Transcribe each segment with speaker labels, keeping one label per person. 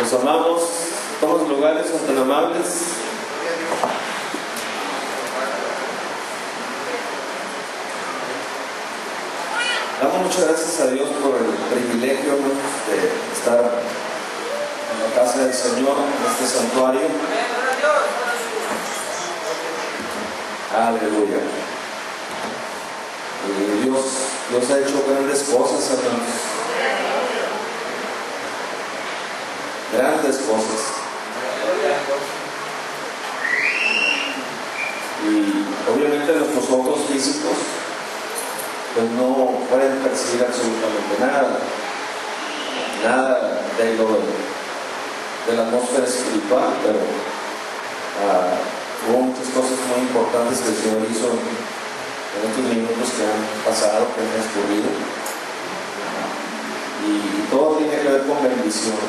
Speaker 1: Los amamos, todos los lugares son tan amables. Damos muchas gracias a Dios por el privilegio de estar en la casa del Señor, en este santuario. Aleluya. Y Dios ha hecho grandes cosas, hermanos. Grandes cosas. Y obviamente nuestros ojos físicos pues no pueden percibir absolutamente nada de la atmósfera espiritual, pero hubo muchas cosas muy importantes que el Señor hizo en estos minutos que han pasado, que han transcurrido, y todo tiene que ver con bendición.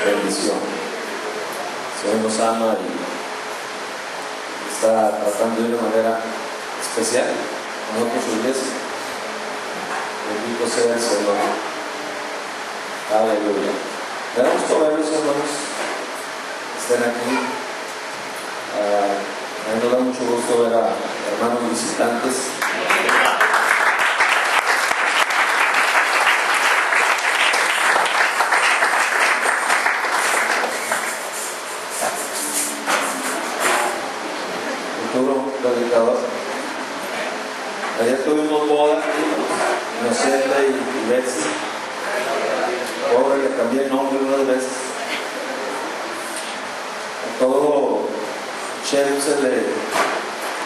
Speaker 1: Bendición. El Señor nos ama y está tratando de una manera especial con nosotros, su iglesia. Bendito sea el Señor. Aleluya. Me da gusto verlos, hermanos, que estén aquí. A mí nos da mucho gusto ver a hermanos visitantes. Futuro predicador. Ayer tuvimos boda, Inocente y Betsy. Pobre, le cambié el nombre unas veces. A todo chef se le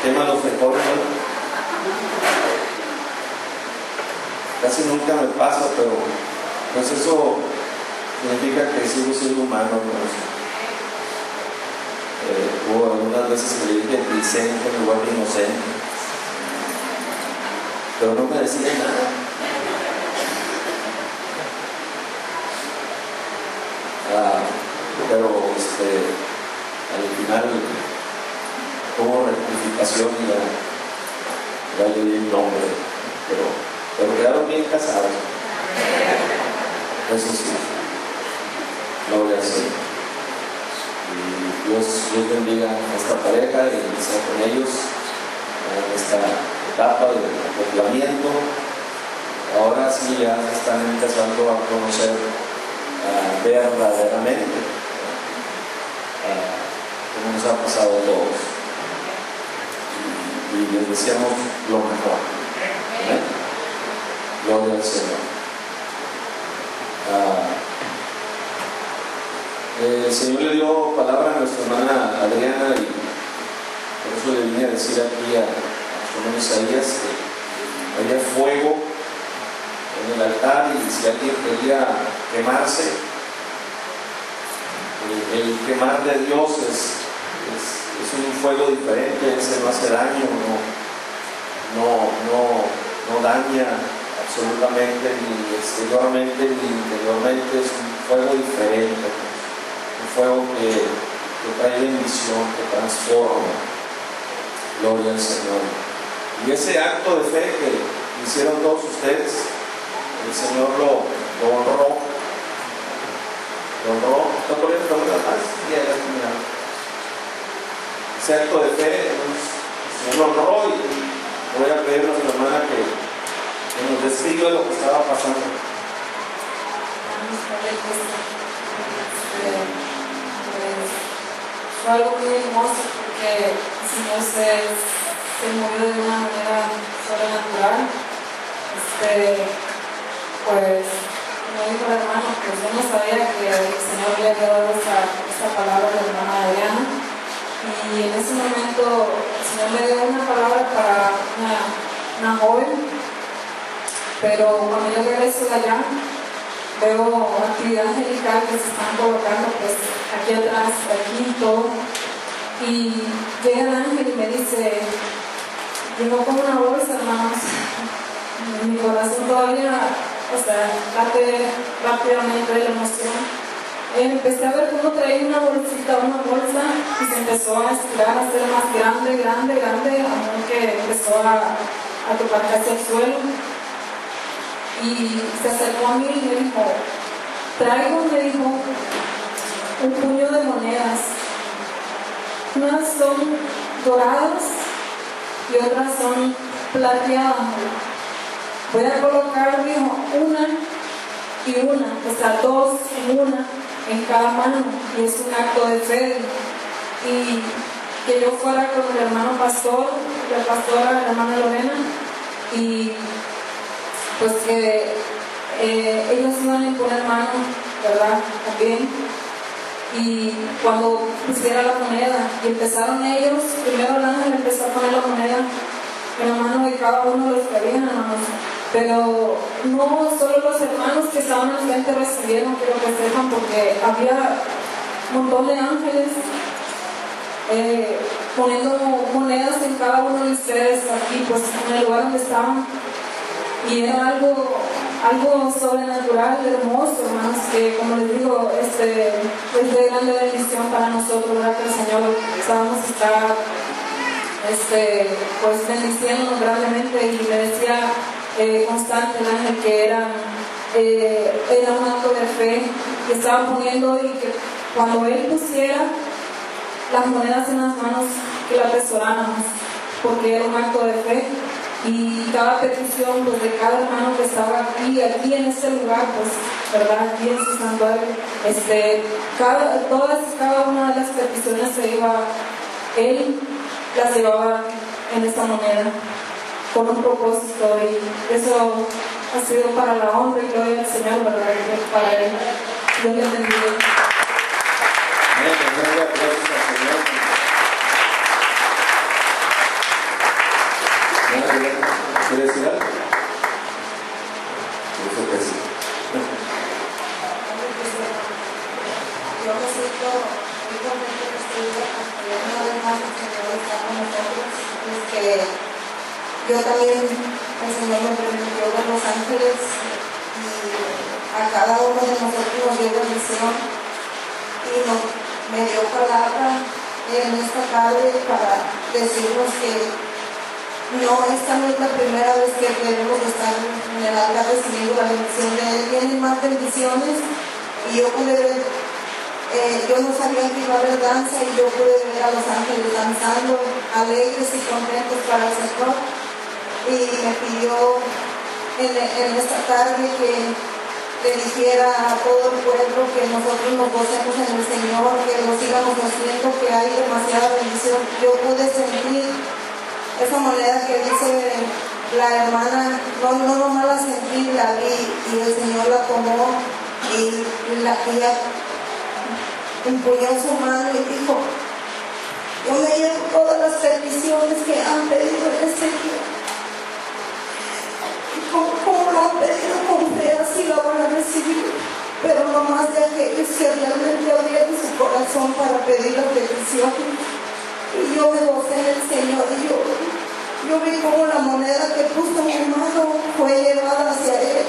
Speaker 1: quema los frijoles, ¿no? Casi nunca me pasa, pero pues eso significa que sigo siendo humano, ¿no? Hubo algunas veces que le dije Vicente en lugar de Inocente, pero no me decía nada. Pero al final hubo rectificación y ya le di el nombre, pero quedaron bien casados. Eso sí, gloria al Señor. Y Dios bendiga a esta pareja y sea con ellos en esta etapa de acoplamiento. Ahora sí ya están empezando a conocer verdaderamente como nos ha pasado a todos, y les deseamos lo mejor. ¿Amén? Gloria al Señor. El Señor le dio palabra a nuestra hermana Adriana, y por eso le vine a decir aquí a nuestro hermano Isaías que había fuego en el altar, y si alguien quería quemarse, el quemar de Dios es un fuego diferente. Ese no hace daño, no daña absolutamente, ni exteriormente ni interiormente. Es un fuego diferente, un fuego que trae bendición, que transforma. Gloria al Señor. Y ese acto de fe que hicieron todos ustedes, el Señor lo honró. ¿Está poniendo preguntas más? Y ya terminado. Ese acto de fe, el Señor lo honró, y voy a pedir a nuestra hermana que nos describa lo que estaba pasando.
Speaker 2: Fue algo muy hermoso porque el Señor se movió de una manera sobrenatural. Pues, como dijo el hermano, pues yo no sabía que el Señor le había dado esta palabra a la hermana Adriana, y en ese momento el Señor le dio una palabra para una joven, pero cuando yo regreso de allá veo actividad angelical que se están colocando pues aquí atrás, aquí todo, y llega el ángel y me dice, llegó como una bolsa, hermanos. Mi corazón todavía, late rápidamente de la emoción. Empecé a ver cómo traía una bolsa, y se empezó a estirar, a ser más grande, aunque empezó a tocar casi el suelo. Y se acercó a mí y me dijo, traigo, me dijo, un puño de monedas. Unas son doradas y otras son plateadas. Voy a colocar, dijo, una y una, o sea, dos en una, en cada mano, y es un acto de fe. Y que yo fuera con el hermano pastor, la pastora, la hermana Lorena, y pues que ellos iban a imponer mano, ¿verdad? También. Y cuando pusiera la moneda, y empezaron ellos, primero el ángel empezó a poner la moneda en la mano de cada uno de los que habían, hermanos. Pero no solo los hermanos que estaban al frente recibieron, quiero que sepan, porque había un montón de ángeles poniendo monedas en cada uno de ustedes aquí, pues en el lugar donde estaban. Y era algo sobrenatural, hermoso, hermanos, que como les digo, es de grande bendición para nosotros, ¿verdad? Que el Señor sabemos estar pues bendiciéndonos grandemente. Y me decía constante el ángel que era un acto de fe que estaban poniendo, y que cuando él pusiera las monedas en las manos, que las atesoráramos, porque era un acto de fe. Y cada petición, pues, de cada hermano que estaba aquí en este lugar, pues, ¿verdad? Aquí en su santuario, cada una de las peticiones él las llevaba en esta moneda con un propósito, y eso ha sido para la honra y gloria del Señor, ¿verdad? Para él. Dios le bendiga.
Speaker 1: ¿Quiere decir algo? Eso que sí.
Speaker 3: Yo me siento muy contenta de este día, porque una vez más el Señor está con nosotros. Yo también, el Señor me permitió ver los ángeles, y a cada uno de nosotros nos dio bendición, y me dio palabra en esta tarde para decirnos que esta no es la primera vez que debemos estar en el altar recibiendo la bendición de Él. Tienen más bendiciones, y yo pude ver, yo no sabía que iba a haber danza, y yo pude ver a los ángeles danzando, alegres y contentos para el Señor. Y me pidió en esta tarde que le dijera a todo el pueblo que nosotros nos gocemos en el Señor, que lo sigamos haciendo, que hay demasiada bendición. Yo pude sentir esa moneda que dice la hermana, no nomás la sentí, la vi, y el Señor la tomó, y ella empuñó su mano y dijo: yo me llevo todas las peticiones que han pedido en este día. Y como lo han pedido con fe, así lo van a recibir. Pero no más de aquellos que realmente abrieron su corazón para pedir la petición. Y yo me gocé en el Señor, y yo vi como la moneda que puso mi mano fue llevada hacia Él.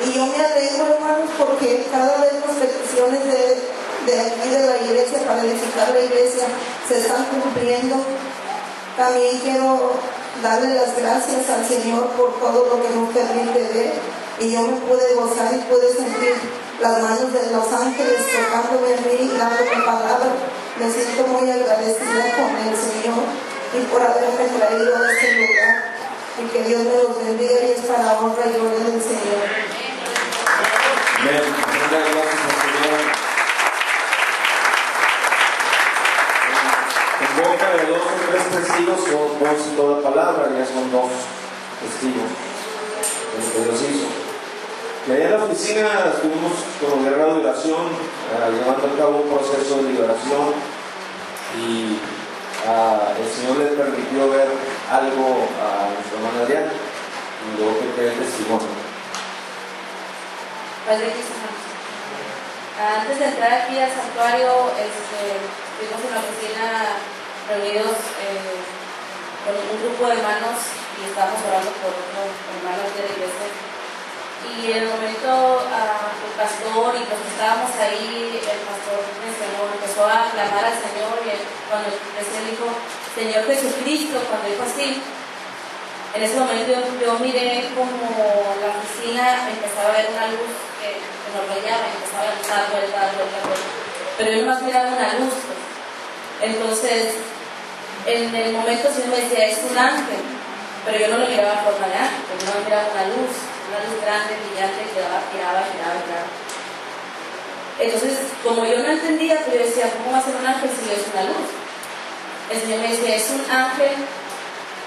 Speaker 3: Y yo me alegro, hermanos, porque cada vez las peticiones de aquí de la iglesia, para edificar la iglesia, se están cumpliendo. También quiero darle las gracias al Señor por todo lo que nos permite ver. Y yo me pude gozar y pude sentir las manos de los ángeles tocándome en mí y dándome palabra. Me siento muy agradecida con el Señor y por haberme traído a este lugar. Y que Dios me los bendiga, y es para honra y gloria del Señor.
Speaker 1: Amén. Muchas gracias al Señor. En boca de 2 o 3 testigos, voz y toda palabra, ya son 2 testigos de lo que Dios hizo. Y allá en la oficina estuvimos con el grado de oración, llevando a cabo un proceso de liberación, y el Señor le permitió ver algo a nuestro hermano Adrián, y luego que quede el testimonio.
Speaker 4: Padre Cristo, antes de entrar aquí al santuario, estuvimos en la oficina reunidos con un grupo de hermanos, y estábamos orando por otros hermanos de la iglesia. Y en el momento el pastor y los que estábamos ahí, el pastor empezó a clamar al Señor, y cuando recién dijo Señor Jesucristo, cuando dijo así, en ese momento yo miré como la oficina empezaba a ver una luz que nos rayaba, empezaba dar vuelta, pero yo nomás miraba una luz. Entonces, en el momento el Señor me decía, es un ángel, pero yo no lo miraba en forma de ángel, yo no miraba una luz grande, brillante, que giraba. Entonces, como yo no entendía, pues yo decía, ¿cómo va a ser un ángel si es una luz? El Señor me decía, es un ángel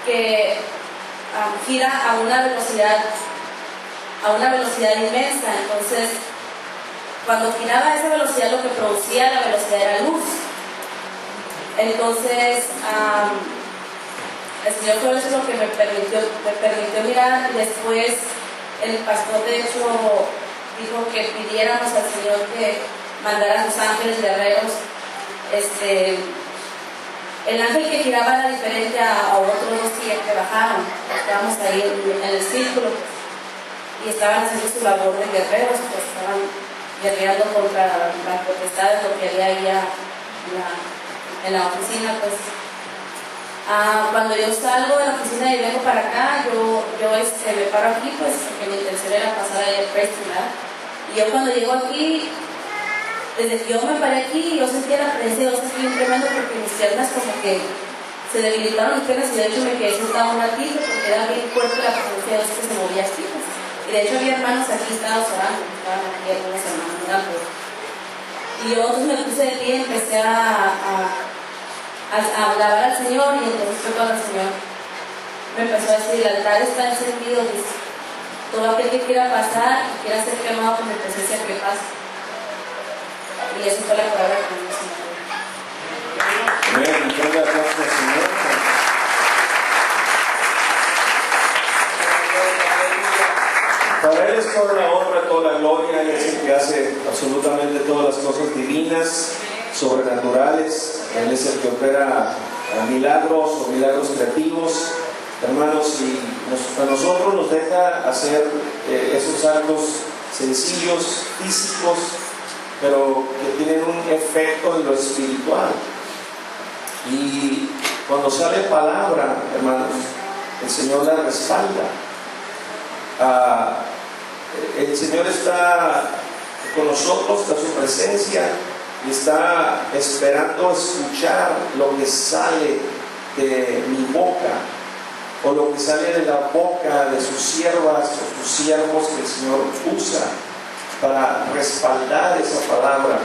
Speaker 4: que gira a una velocidad inmensa. Entonces, cuando giraba a esa velocidad, lo que producía la velocidad era luz. Entonces, el Señor todo eso es lo que me permitió mirar. Y después el pastor de hecho dijo que pidiéramos al Señor que mandara a sus ángeles guerreros. El ángel que giraba era diferente a otros dos que bajaron. Estábamos ahí en el círculo y estaban haciendo su labor de guerreros, pues estaban guerreando contra las potestades, lo que había ahí en la oficina. Pues cuando yo salgo de la oficina y vengo para acá, yo me paro aquí, pues porque mi intención era pasar ahí al Preston, ¿verdad? Y yo cuando llego aquí, desde que yo me paré aquí, yo sentía la presencia de Dios aquí bien tremendo, porque mis piernas como que se debilitaron mis piernas, y de hecho me quedé sentada un ratito porque era bien fuerte la presencia de Dios que se movía así, pues. Y de hecho había hermanos aquí estaban orando, estaban aquí algunos hermanos orando. Y yo entonces me puse de pie y empecé a alabar al Señor, y entonces fue cuando el Señor me empezó a decir, el altar está encendido, dice, todo aquel que quiera pasar y quiera ser quemado con mi presencia, que pase. Y eso fue la palabra que me dijo.
Speaker 1: Amén. Muchas gracias, Señor. Para Él es toda la honra, toda la gloria. Él es el que hace absolutamente todas las cosas divinas, sobrenaturales. Él es el que opera milagros o milagros creativos. Hermanos, y a nosotros nos deja hacer esos actos sencillos, físicos, pero que tienen un efecto en lo espiritual. Y cuando sale palabra, hermanos, el Señor la respalda. El Señor está con nosotros, está su presencia, y está esperando escuchar lo que sale de mi boca, o lo que sale de la boca de sus siervas o sus siervos que el Señor usa para respaldar esa palabra.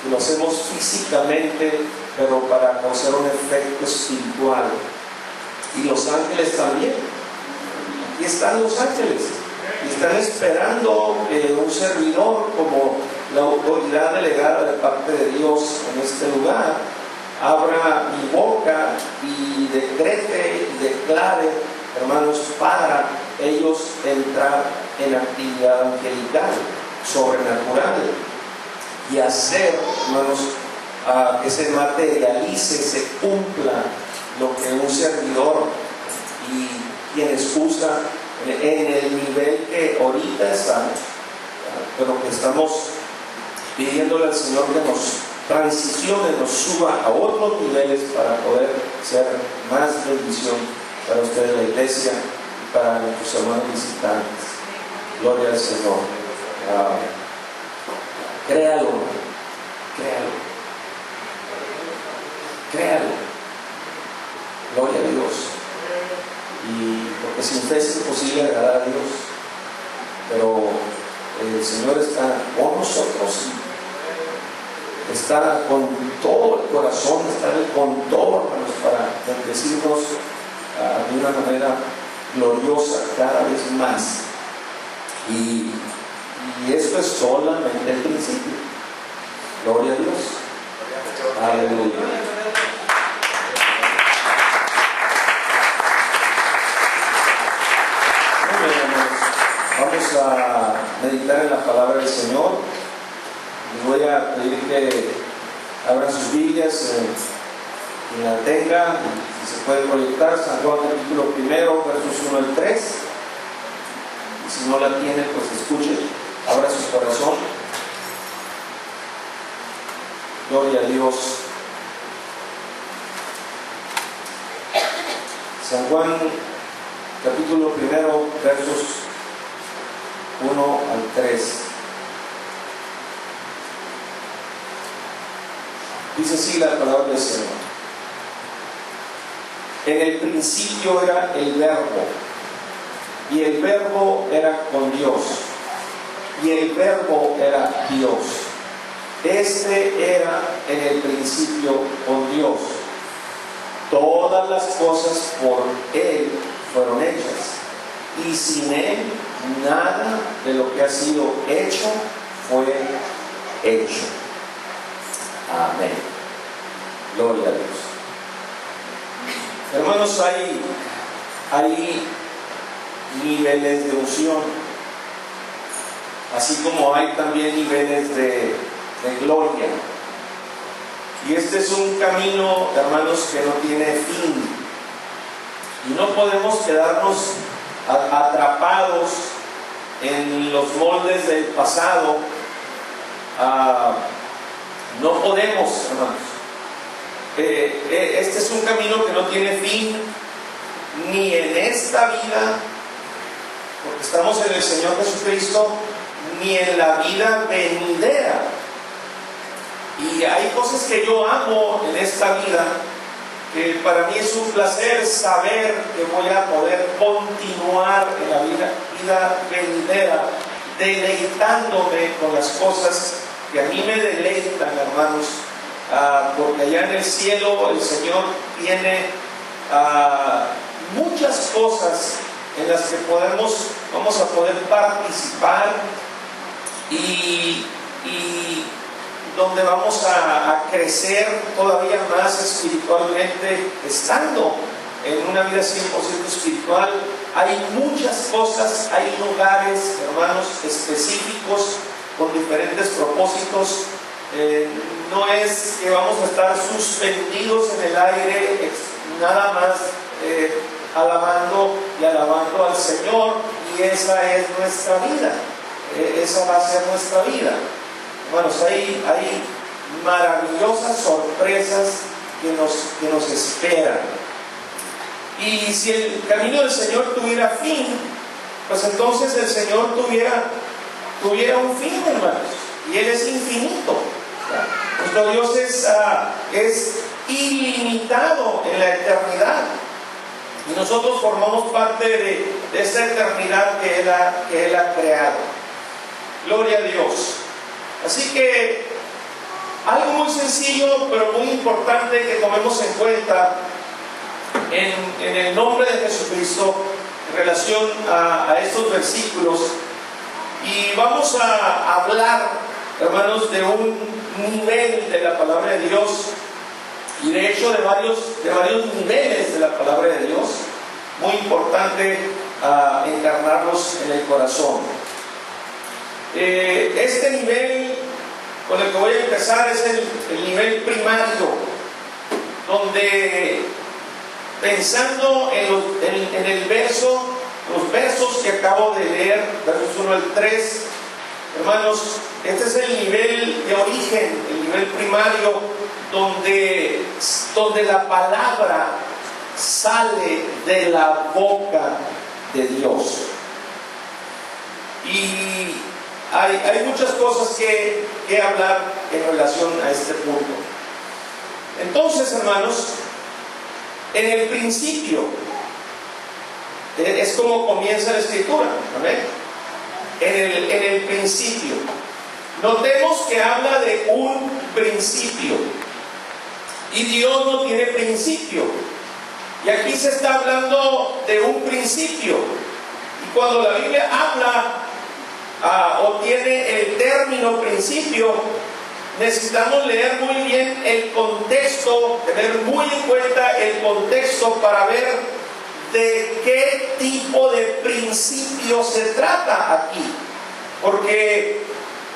Speaker 1: Y lo hacemos físicamente, pero para causar un efecto espiritual. Y los ángeles también. Aquí están los ángeles, y están esperando que un servidor, como la autoridad delegada de parte de Dios en este lugar, abra mi boca y decrete y declare, hermanos, para ellos entrar en actividad angelical, sobrenatural, y hacer, hermanos, que se materialice, se cumpla lo que un servidor y quienes usan en el nivel que ahorita estamos, pero que estamos pidiéndole al Señor que nos transicione, nos suba a otros niveles para poder ser más bendición para ustedes, la iglesia, y para nuestros hermanos visitantes. Gloria al Señor. Créalo, gloria a Dios. Y porque sin fe es imposible agradar a Dios, pero el Señor está con nosotros, está con todo el corazón, está con todo, hermanos, para bendecirnos de una manera gloriosa cada vez más. Y esto es solamente el principio. Gloria a Dios. Aleluya. Vamos a meditar en la palabra del Señor. Les voy a pedir que abran sus Biblias, quien la tenga, si se puede proyectar, San Juan capítulo 1, versos 1 al 3. Y si no la tiene, pues escuche, abra su corazón. Gloria a Dios. San Juan capítulo 1, versos 1 al 3. Dice así la palabra del Señor. En el principio era el Verbo, y el Verbo era con Dios, y el Verbo era Dios. Este era en el principio con Dios. Todas las cosas por Él fueron hechas, y sin Él nada de lo que ha sido hecho fue hecho. Amén. Gloria a Dios. Hermanos, hay niveles de unción, así como hay también niveles de gloria. Y este es un camino, hermanos, que no tiene fin. Y no podemos quedarnos atrapados en los moldes del pasado. No podemos, hermanos. Este es un camino que no tiene fin, ni en esta vida, porque estamos en el Señor Jesucristo, ni en la vida venidera. Y hay cosas que yo amo en esta vida, que para mí es un placer saber que voy a poder continuar en la vida venidera, deleitándome con las cosas que a mí me deleitan, hermanos, porque allá en el cielo el Señor tiene muchas cosas en las que vamos a poder participar y donde vamos a crecer todavía más espiritualmente, estando en una vida 100% espiritual. Hay muchas cosas, hay lugares, hermanos, específicos con diferentes propósitos. No es que vamos a estar suspendidos en el aire nada más alabando al Señor, y esa es nuestra vida, esa va a ser nuestra vida. Hermanos, hay maravillosas sorpresas que nos esperan. Y si el camino del Señor tuviera fin, pues entonces el Señor tuviera un fin, hermanos, y Él es infinito. Nuestro Dios es ilimitado en la eternidad, y nosotros formamos parte de esta eternidad que Él ha creado. Gloria a Dios. Así que algo muy sencillo pero muy importante que tomemos en cuenta en el nombre de Jesucristo en relación a estos versículos. Y vamos a hablar, hermanos, de un nivel de la palabra de Dios, y de hecho de varios niveles de la palabra de Dios, muy importante encarnarlos en el corazón. Este nivel con el que voy a empezar es el nivel primario, donde, pensando en el verso, los versos que acabo de leer, versos 1 al 3, hermanos, este es el nivel de origen, el nivel primario, donde la palabra sale de la boca de Dios. Y hay muchas cosas que hablar en relación a este punto. Entonces, hermanos, en el principio es como comienza la Escritura. ¿Amén? En el principio. Notemos que habla de un principio, y Dios no tiene principio. Y aquí se está hablando de un principio. Y cuando la Biblia habla o tiene el término principio, necesitamos leer muy bien el contexto, tener muy en cuenta el contexto para ver de qué tipo de principio se trata aquí. Porque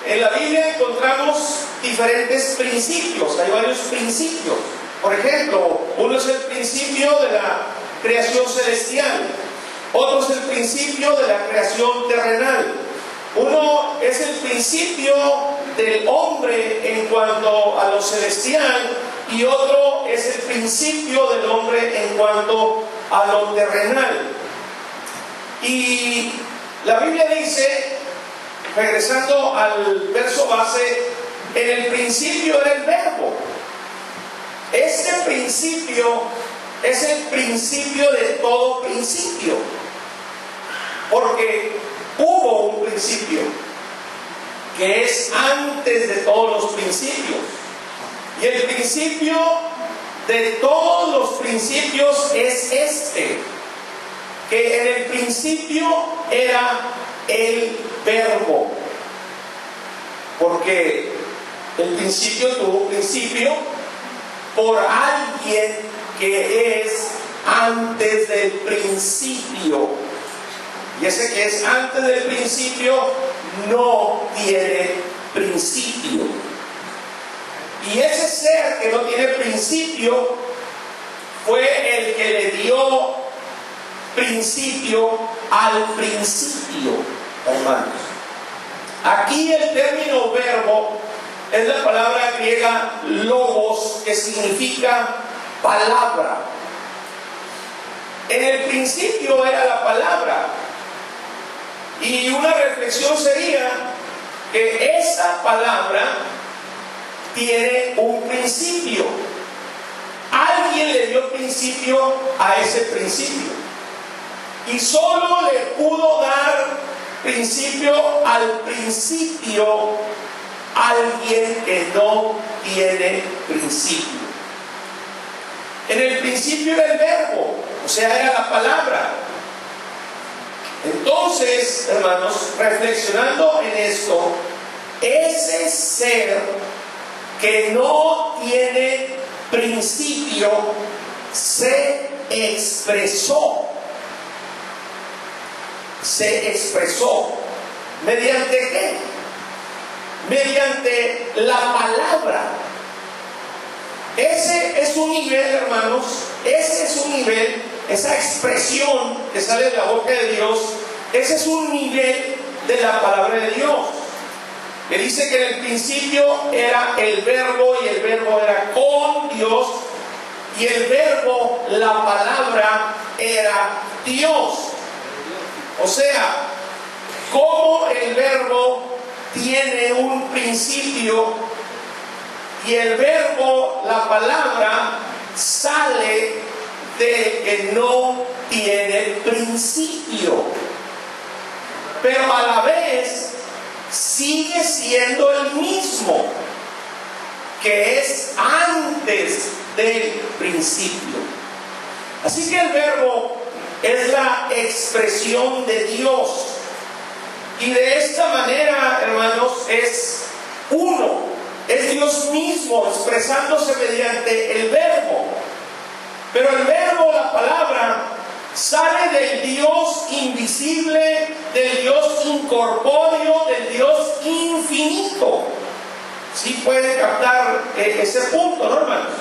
Speaker 1: en la Biblia encontramos diferentes principios, hay varios principios. Por ejemplo, uno es el principio de la creación celestial, otro es el principio de la creación terrenal. Uno es el principio del hombre en cuanto a lo celestial, y otro es el principio del hombre en cuanto a lo terrenal. Y la Biblia dice, regresando al verso base, en el principio era el Verbo, Este principio es el principio de todo principio, porque hubo un principio que es antes de todos los principios, y el principio de todos los principios es este, que en el principio era el Verbo, porque el principio tuvo principio por alguien que es antes del principio, y ese que es antes del principio no tiene principio, y ese ser que no tiene principio fue el que le dio principio al principio, hermanos. Aquí el término verbo es la palabra griega logos, que significa palabra. En el principio era la palabra, y una reflexión sería que esa palabra tiene un principio. Alguien le dio principio a ese principio, y solo le pudo dar principio al principio alguien que no tiene principio. En el principio era el verbo, o sea, era la palabra. Entonces, hermanos, reflexionando en esto, ese ser que no tiene principio se expresó. Se expresó. ¿Mediante qué? Mediante la palabra. Ese es un nivel, hermanos, ese es un nivel, esa expresión que sale de la boca de Dios, ese es un nivel de la palabra de Dios. Me dice que en el principio era el verbo, y el verbo era con Dios, y el verbo, la palabra, era Dios. O sea, como el verbo tiene un principio, y el verbo, la palabra, sale de que no tiene principio, pero a la vez sigue siendo el mismo, que es antes del principio. Así que el verbo es la expresión de Dios, y de esta manera, hermanos, es uno. Es Dios mismo expresándose mediante el verbo. Pero el verbo, la palabra, sale del Dios invisible, del Dios incorpóreo, del Dios infinito. ¿Sí puede captar ese punto, no, hermanos?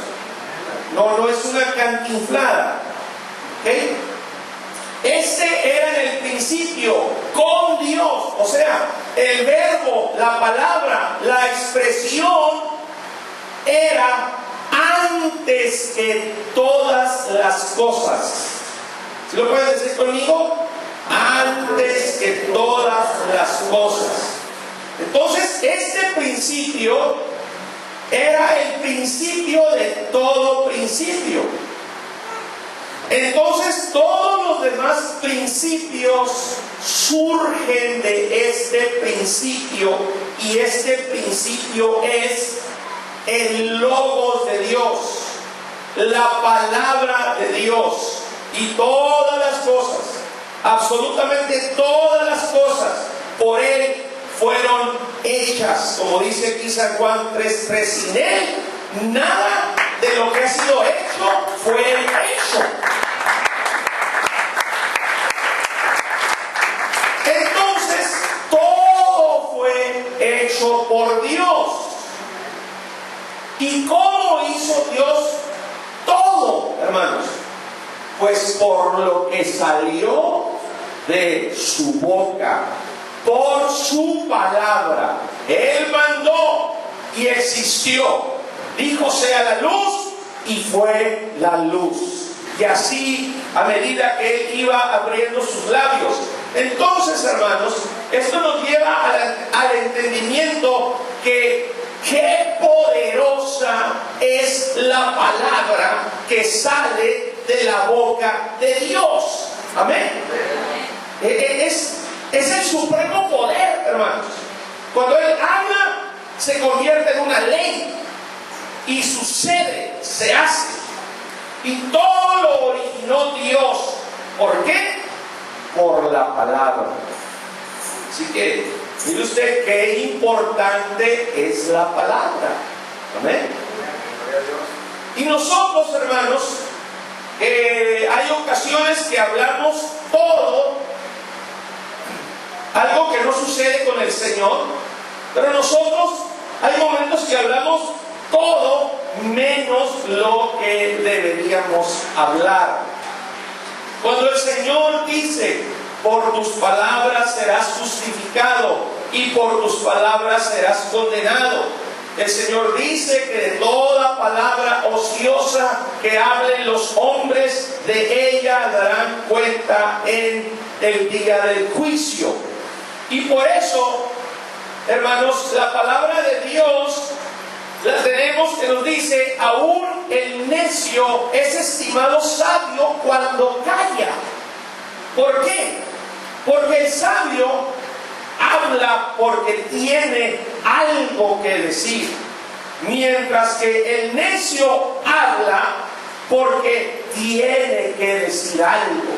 Speaker 1: No es una cantinflada. ¿Okay? Ese era en el principio con Dios, o sea, el verbo, la palabra, la expresión era antes que todas las cosas. ¿Sí lo pueden decir conmigo? Antes que todas las cosas. Entonces, este principio era el principio de todo principio. Entonces todos los demás principios surgen de este principio, y este principio es el Logos de Dios, la palabra de Dios, y todas las cosas, absolutamente todas las cosas, por Él fueron hechas, como dice aquí San Juan 3:3. Sin Él nada de lo que ha sido hecho fue hecho. Entonces todo fue hecho por Dios. ¿Y cómo hizo Dios todo, hermanos? Pues por lo que salió de su boca, por su palabra. Él mandó y existió. Dijo: sea la luz, y fue la luz. Y así, a medida que Él iba abriendo sus labios. Entonces, hermanos, esto nos lleva al entendimiento que qué poderosa es
Speaker 5: la palabra que sale de la boca de Dios. Amén. Es el supremo poder, hermanos. Cuando Él habla, se convierte en una ley y sucede, se hace. Y todo lo originó Dios. ¿Por qué? Por la palabra. Así que, mire usted qué importante es la palabra. Amén. Y nosotros, hermanos, hay ocasiones que hablamos todo, algo que no sucede con el Señor, pero nosotros hay momentos que hablamos todo menos lo que deberíamos hablar. Cuando el Señor dice: por tus palabras serás justificado y por tus palabras serás condenado. El Señor dice que de toda palabra ociosa que hablen los hombres, de ella darán cuenta en el día del juicio. Y por eso, hermanos, la palabra de Dios la tenemos que nos dice: aún el necio es estimado sabio cuando calla. ¿Por qué? Porque el sabio habla porque tiene algo que decir, mientras que el necio habla porque tiene que decir algo.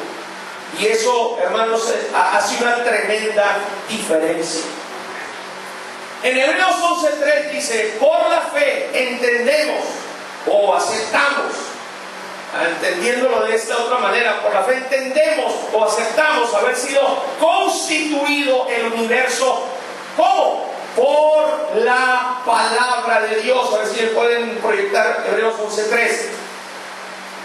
Speaker 5: Y eso, hermanos, hace una tremenda diferencia. En Hebreos 11:3 dice: por la fe entendemos o aceptamos. Entendiéndolo de esta otra manera, por la fe entendemos o aceptamos haber sido constituido el universo. ¿Cómo? Por la palabra de Dios. A ver si pueden proyectar Hebreos 11:3.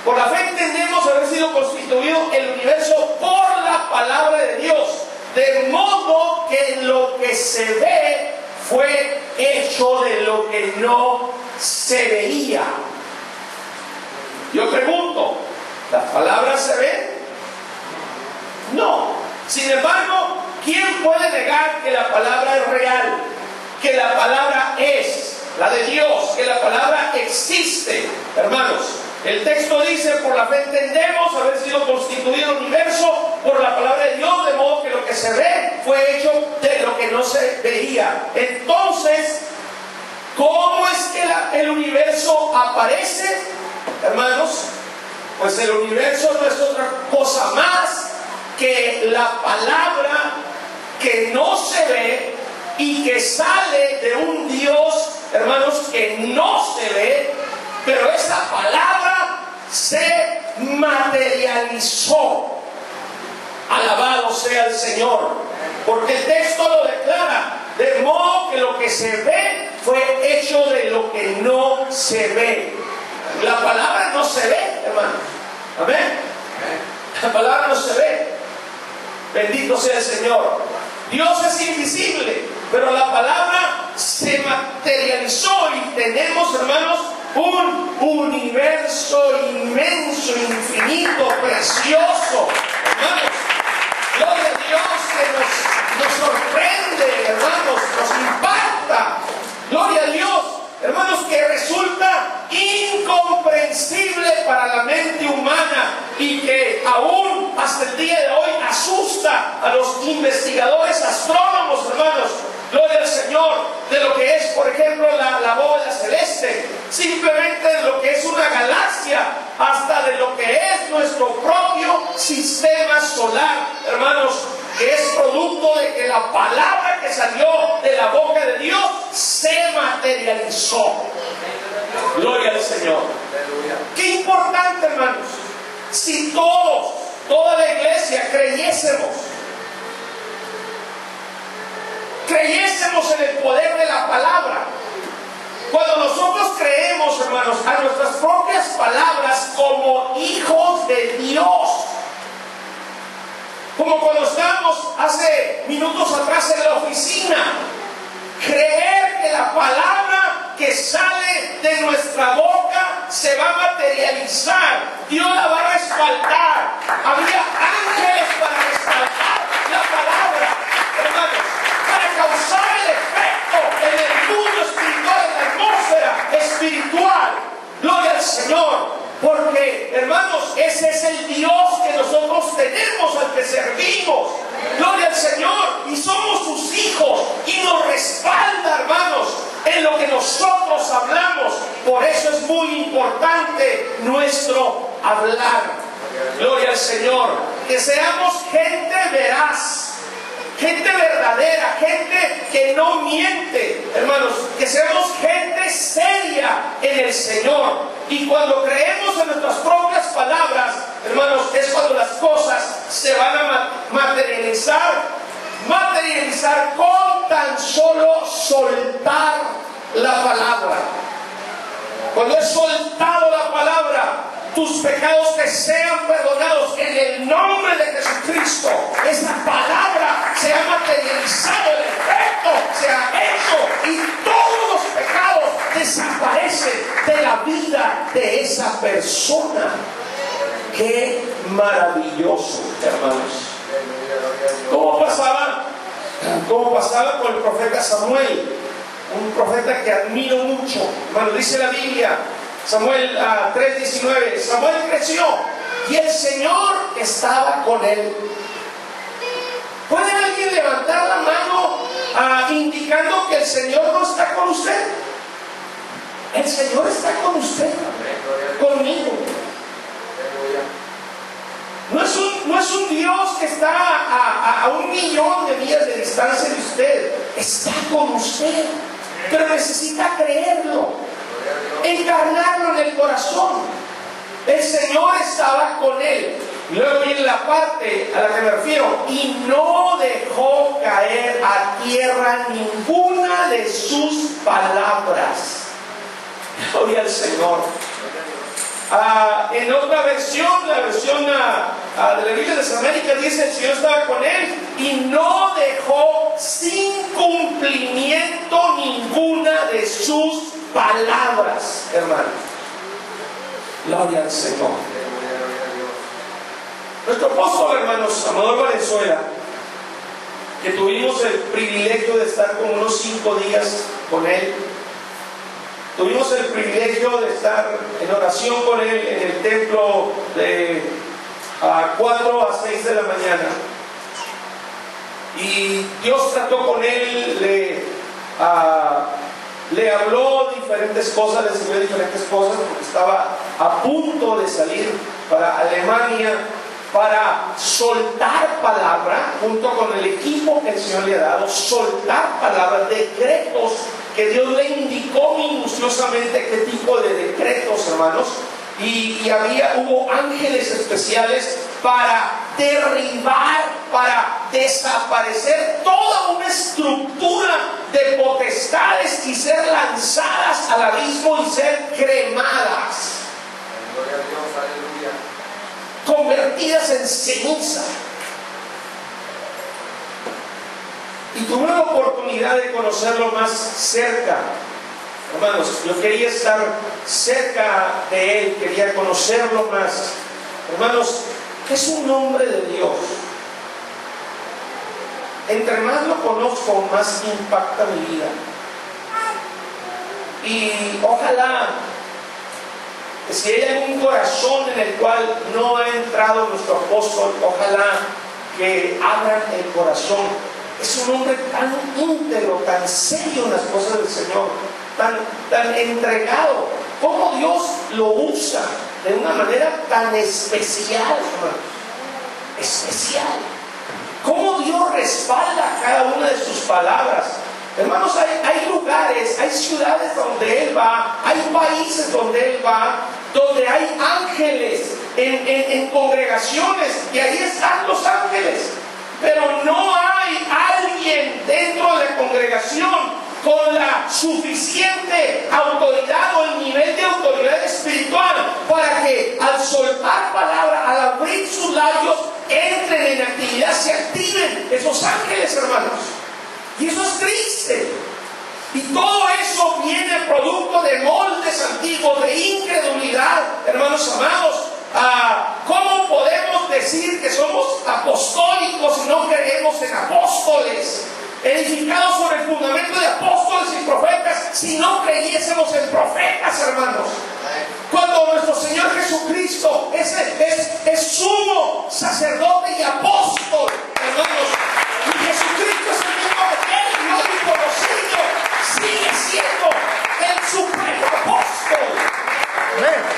Speaker 5: Por la fe entendemos haber sido constituido el universo por la palabra de Dios, de modo que lo que se ve fue hecho de lo que no se veía. Yo pregunto, ¿las palabras se ven? No. Sin embargo, ¿quién puede negar que la palabra es real? Que la palabra es la de Dios, que la palabra existe. Hermanos, el texto dice: por la fe entendemos haber sido constituido el universo por la palabra de Dios, de modo que lo que se ve fue hecho de lo que no se veía. Entonces, ¿cómo es que el universo aparece? Hermanos, pues el universo no es otra cosa más que la palabra que no se ve y que sale de un Dios, hermanos, que no se ve, pero esa palabra se materializó. Alabado sea el Señor, porque el texto lo declara, de modo que lo que se ve fue hecho de lo que no se ve. La palabra no se ve, hermanos. Amén. La palabra no se ve. Bendito sea el Señor. Dios es invisible, pero la palabra se materializó y tenemos, hermanos, un universo inmenso, infinito, precioso. Hermanos, gloria a Dios, que nos sorprende, hermanos, nos impacta. Gloria a Dios, hermanos, que resulta incomprensible para la mente humana y que aún hasta el día de hoy asusta a los investigadores astrónomos, hermanos. Gloria al Señor, de lo que es, por ejemplo, la bóveda celeste, simplemente de lo que es una galaxia, hasta de lo que es nuestro propio sistema solar, hermanos, que es producto de que la palabra que salió de la boca de Dios se materializó. Gloria al Señor. Qué importante, hermanos, si toda la iglesia creyésemos en el poder de la palabra. Cuando nosotros creemos, hermanos, a nuestras propias palabras como hijos de Dios, como cuando estábamos hace minutos atrás en la oficina, creer que la palabra que sale de nuestra boca se va a materializar, Dios la va a respaldar. Había ángeles para respaldar la palabra, hermanos, para causar el efecto en el mundo espiritual, en la atmósfera espiritual. Gloria Señor. Porque, hermanos, ese es el Dios que nosotros tenemos, al que servimos. Gloria al Señor. Y somos sus hijos. Y nos respalda, hermanos, en lo que nosotros hablamos. Por eso es muy importante nuestro hablar. Gloria al Señor. Que seamos gente veraz, gente verdadera, gente que no miente, hermanos, que seamos gente seria en el Señor. Y cuando creemos en nuestras propias palabras, hermanos, es cuando las cosas se van a materializar con tan solo soltar la palabra. Cuando he soltado la palabra, tus pecados te sean perdonados en el nombre de Jesucristo. Esa palabra se ha materializado, el efecto se ha hecho y todos los pecados desaparecen de la vida de esa persona. Qué maravilloso, hermanos. ¿Cómo pasaba con el profeta Samuel? Un profeta que admiro mucho. Hermano, dice la Biblia, Samuel 3:19, Samuel creció y el Señor estaba con él. ¿Puede alguien levantar la mano indicando que el Señor no está con usted? El Señor está con usted, conmigo. No es un Dios que está a 1.000.000 de millas de distancia de usted. Está con usted, pero necesita creerlo, encarnarlo en el corazón. El Señor estaba con él. Luego viene la parte a la que me refiero: y no dejó caer a tierra ninguna de sus palabras. Gloria al Señor. En otra versión, la versión de la Biblia de las Américas, dice: el Señor estaba con él y no dejó sin cumplimiento ninguna de sus palabras, hermano. Gloria al Señor. Nuestro apóstol, hermanos, Amador Valenzuela, que tuvimos el privilegio de estar como unos 5 días con él, tuvimos el privilegio de estar en oración con él en el templo de 4 a 6 de la mañana. Y Dios trató con él, le habló diferentes cosas, le enseñó diferentes cosas, porque estaba a punto de salir para Alemania para soltar palabra, junto con el equipo que el Señor le ha dado, soltar palabras, decretos que Dios le indicó minuciosamente qué tipo de decretos, hermanos. Y hubo ángeles especiales para derribar, para desaparecer toda una estructura de potestades y ser lanzadas al abismo y ser cremadas. Gloria a Dios, aleluya. Convertidas en ceniza. Y tuve la oportunidad de conocerlo más cerca. Hermanos, yo quería estar cerca de él, quería conocerlo más. Hermanos, es un hombre de Dios. Entre más lo conozco, más impacta mi vida. Y ojalá, si hay algún corazón en el cual no ha entrado nuestro apóstol, ojalá que abran el corazón. Es un hombre tan íntegro, tan serio en las cosas del Señor, tan entregado. Cómo Dios lo usa de una manera tan especial, hermanos. Especial. Cómo Dios respalda cada una de sus palabras. Hermanos, hay lugares, hay ciudades donde Él va, hay países donde Él va, donde hay ángeles en congregaciones, y ahí están los ángeles. Pero no hay alguien dentro de la congregación con la suficiente autoridad o el nivel de autoridad espiritual para que al soltar palabra, al abrir sus labios, entren en actividad, se activen esos ángeles, hermanos. Y eso es triste. Y todo eso viene producto de moldes antiguos, de incredulidad, hermanos amados. ¿Cómo podemos decir que somos apostólicos si no creemos en apóstoles? edificados sobre el fundamento de apóstoles y profetas, si no creyésemos en profetas, hermanos. Cuando nuestro Señor Jesucristo es sumo sacerdote y apóstol, hermanos, y Jesucristo es el mismo ayer y hoy conocido, sigue siendo el supremo apóstol.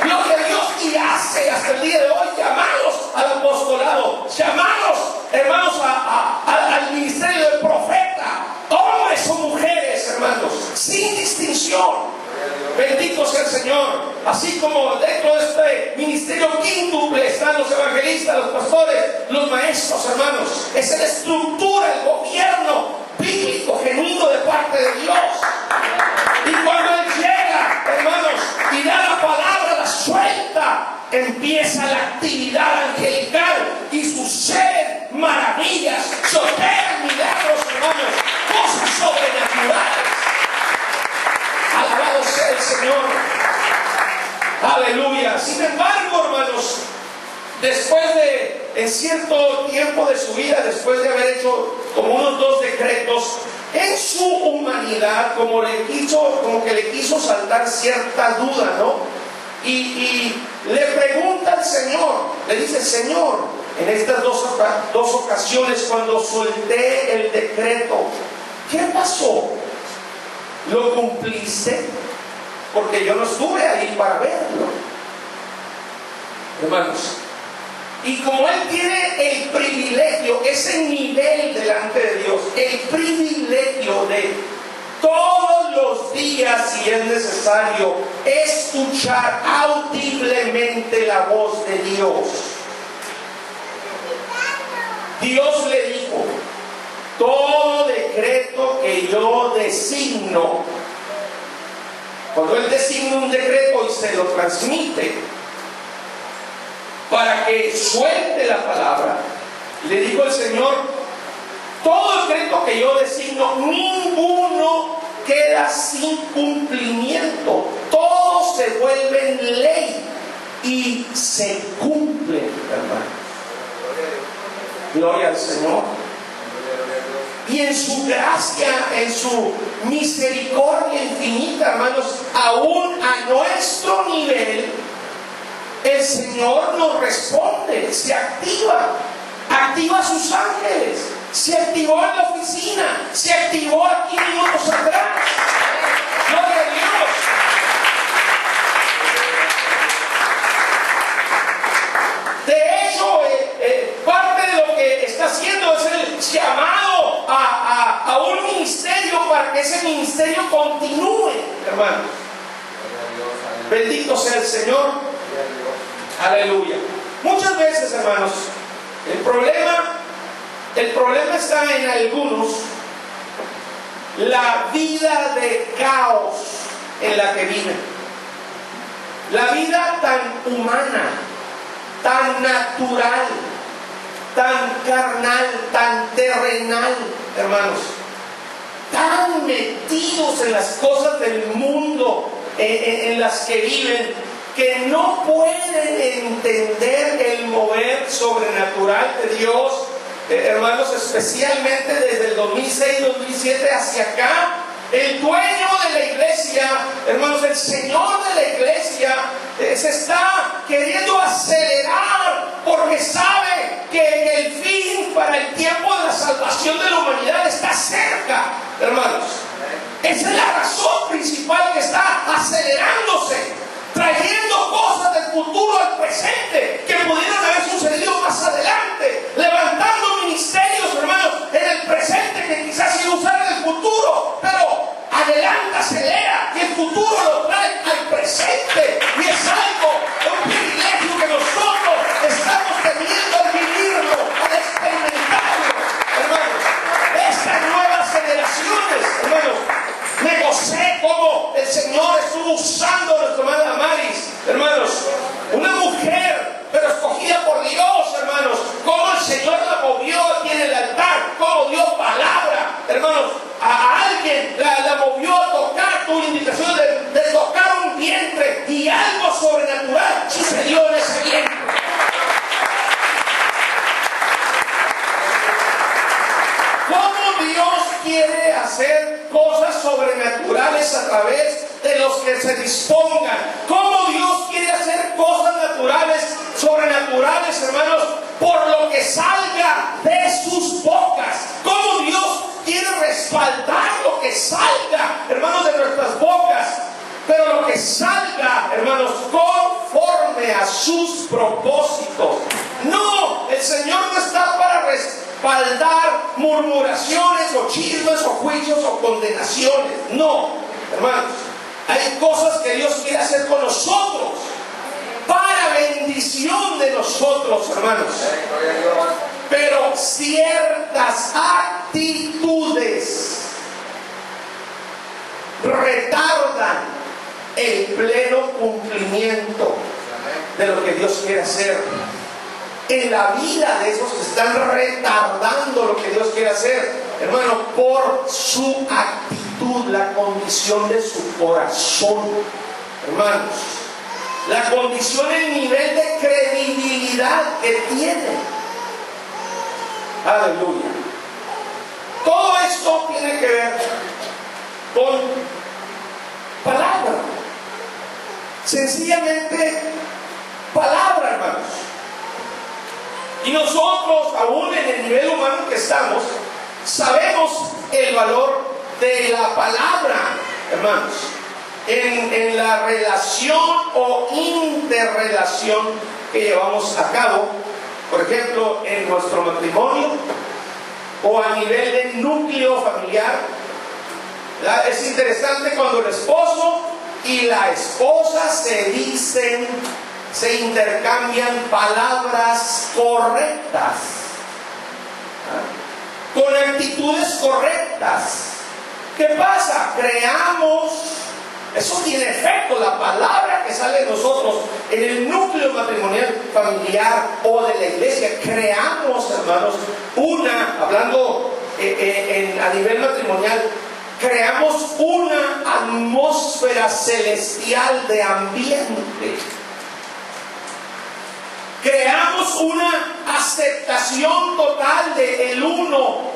Speaker 5: Gloria a Dios, y hace hasta el día de hoy llamados al apostolado, llamados, hermanos, al ministerio del profeta, hombres o mujeres, hermanos, sin distinción. Bendito sea el Señor. Así como dentro de este ministerio quíntuple están los evangelistas, los pastores, los maestros, hermanos. Esa es la estructura, el gobierno bíblico genuino de parte de Dios. Y cuando Él llega, hermanos, y da la palabra, la suelta, empieza la actividad angelical y suceden maravillas, se operan milagros, hermanos, cosas sobrenaturales. Alabado sea el Señor. Aleluya. Sin embargo, hermanos, después de, en cierto tiempo de su vida, después de haber hecho como unos 2 decretos, en su humanidad, como que le quiso saltar cierta duda, ¿no? Y le pregunta al Señor, le dice: Señor, en estas dos ocasiones cuando solté el decreto, ¿qué pasó? ¿Lo cumpliste? Porque yo no estuve ahí para verlo, hermanos. Y como Él tiene el privilegio, ese nivel delante de Dios, el privilegio de todos los días, si es necesario, escuchar audiblemente la voz de Dios. Dios le dijo: todo decreto que yo designo, cuando Él designa un decreto y se lo transmite para que suelte la palabra, le dijo el Señor: todo decreto que yo designo, ninguno queda sin cumplimiento, todos se vuelven ley y se cumplen, hermano. Gloria al Señor. Y en su gracia, en su misericordia infinita, hermanos, aún a nuestro nivel, el Señor nos responde, se activa sus ángeles, se activó en la oficina, se activó aquí minutos atrás. Gloria a Dios. De hecho, parte de lo que está haciendo es el llamado a un ministerio para que ese ministerio continúe, hermano. Bendito sea el Señor. Aleluya. Muchas veces, hermanos, el problema está en algunos, la vida de caos en la que viven, la vida tan humana, tan natural, tan carnal, tan terrenal, hermanos, tan metidos en las cosas del mundo en las que viven, que no pueden entender el mover sobrenatural de Dios, hermanos, especialmente desde el 2006-2007 hacia acá. El dueño de la iglesia, hermanos, el Señor de la iglesia, se está queriendo acelerar porque sabe que el fin para el tiempo de la salvación de la humanidad está cerca, hermanos. Esa es la razón principal que está acelerándose, trayendo cosas del futuro al presente que pudieran haber sucedido más adelante, levantando ministerios, hermanos, en el presente que quizás se iba a usar en el futuro, pero adelanta, acelera, y el futuro lo trae al presente, y es algo, un privilegio que nosotros estamos teniendo al vivirlo, al experimentarlo, hermanos. Estas nuevas generaciones, hermanos, me gocé como el Señor estuvo usando a nuestra hermana Maris, hermanos, una mujer, pero escogida por Dios, hermanos, como el Señor la movió aquí en el altar, como dio palabra, hermanos, a alguien la movió a tocar, tuvo indicación de tocar un vientre, y algo sobrenatural sucedió en ese vientre. ¿Cómo Dios quiere naturales a través de los que se dispongan. Cómo Dios quiere hacer cosas naturales, sobrenaturales, hermanos, por lo que salga de sus bocas. Cómo Dios quiere respaldar lo que salga, hermanos, de nuestras bocas. Pero lo que salga, hermanos, conforme a sus propósitos. No, el Señor no está para respaldar murmuraciones o chismes o juicios o condenaciones. No, hermanos, hay cosas que Dios quiere hacer con nosotros para bendición de nosotros, hermanos. Pero ciertas actitudes retardan el pleno cumplimiento de lo que Dios quiere hacer en la vida de esos que están retardando lo que Dios quiere hacer, hermano, por su actitud, la condición de su corazón, hermanos, la condición, el nivel de credibilidad que tiene. Aleluya. Todo esto tiene que ver con palabra. Sencillamente palabra, hermanos. Y nosotros, aún en el nivel humano que estamos, sabemos el valor de la palabra, hermanos, en la relación o interrelación que llevamos a cabo, por ejemplo, en nuestro matrimonio o a nivel de núcleo familiar. Es interesante cuando el esposo y la esposa se intercambian palabras correctas, con actitudes correctas. ¿Qué pasa? Creamos, eso tiene efecto, la palabra que sale de nosotros en el núcleo matrimonial, familiar o de la iglesia. Creamos, hermanos, hablando a nivel matrimonial, creamos una atmósfera celestial de ambiente. Creamos una aceptación total de el uno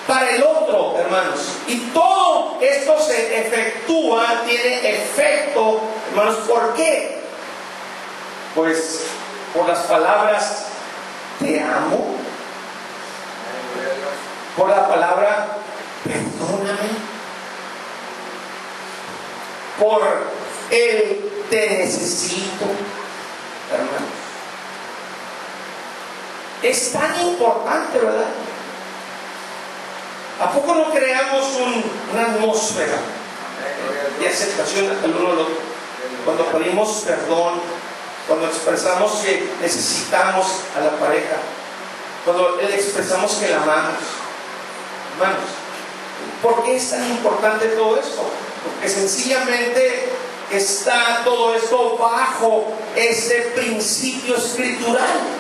Speaker 5: para el otro, hermanos. Y todo esto se efectúa, tiene efecto, hermanos. ¿Por qué? Pues por las palabras te amo, por la palabra perdóname, por el te necesito, hermanos. Es tan importante, ¿verdad? ¿A poco no creamos una atmósfera de aceptación al uno al otro? Cuando pedimos perdón, cuando expresamos que necesitamos a la pareja, cuando le expresamos que la amamos. Hermanos, ¿por qué es tan importante todo esto? Porque sencillamente está todo esto bajo este principio escritural.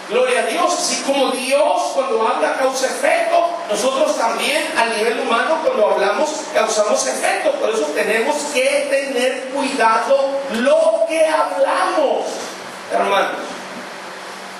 Speaker 5: Gloria a Dios. Así como Dios cuando habla causa efecto, nosotros también a nivel humano cuando hablamos causamos efecto. Por eso tenemos que tener cuidado lo que hablamos, hermanos.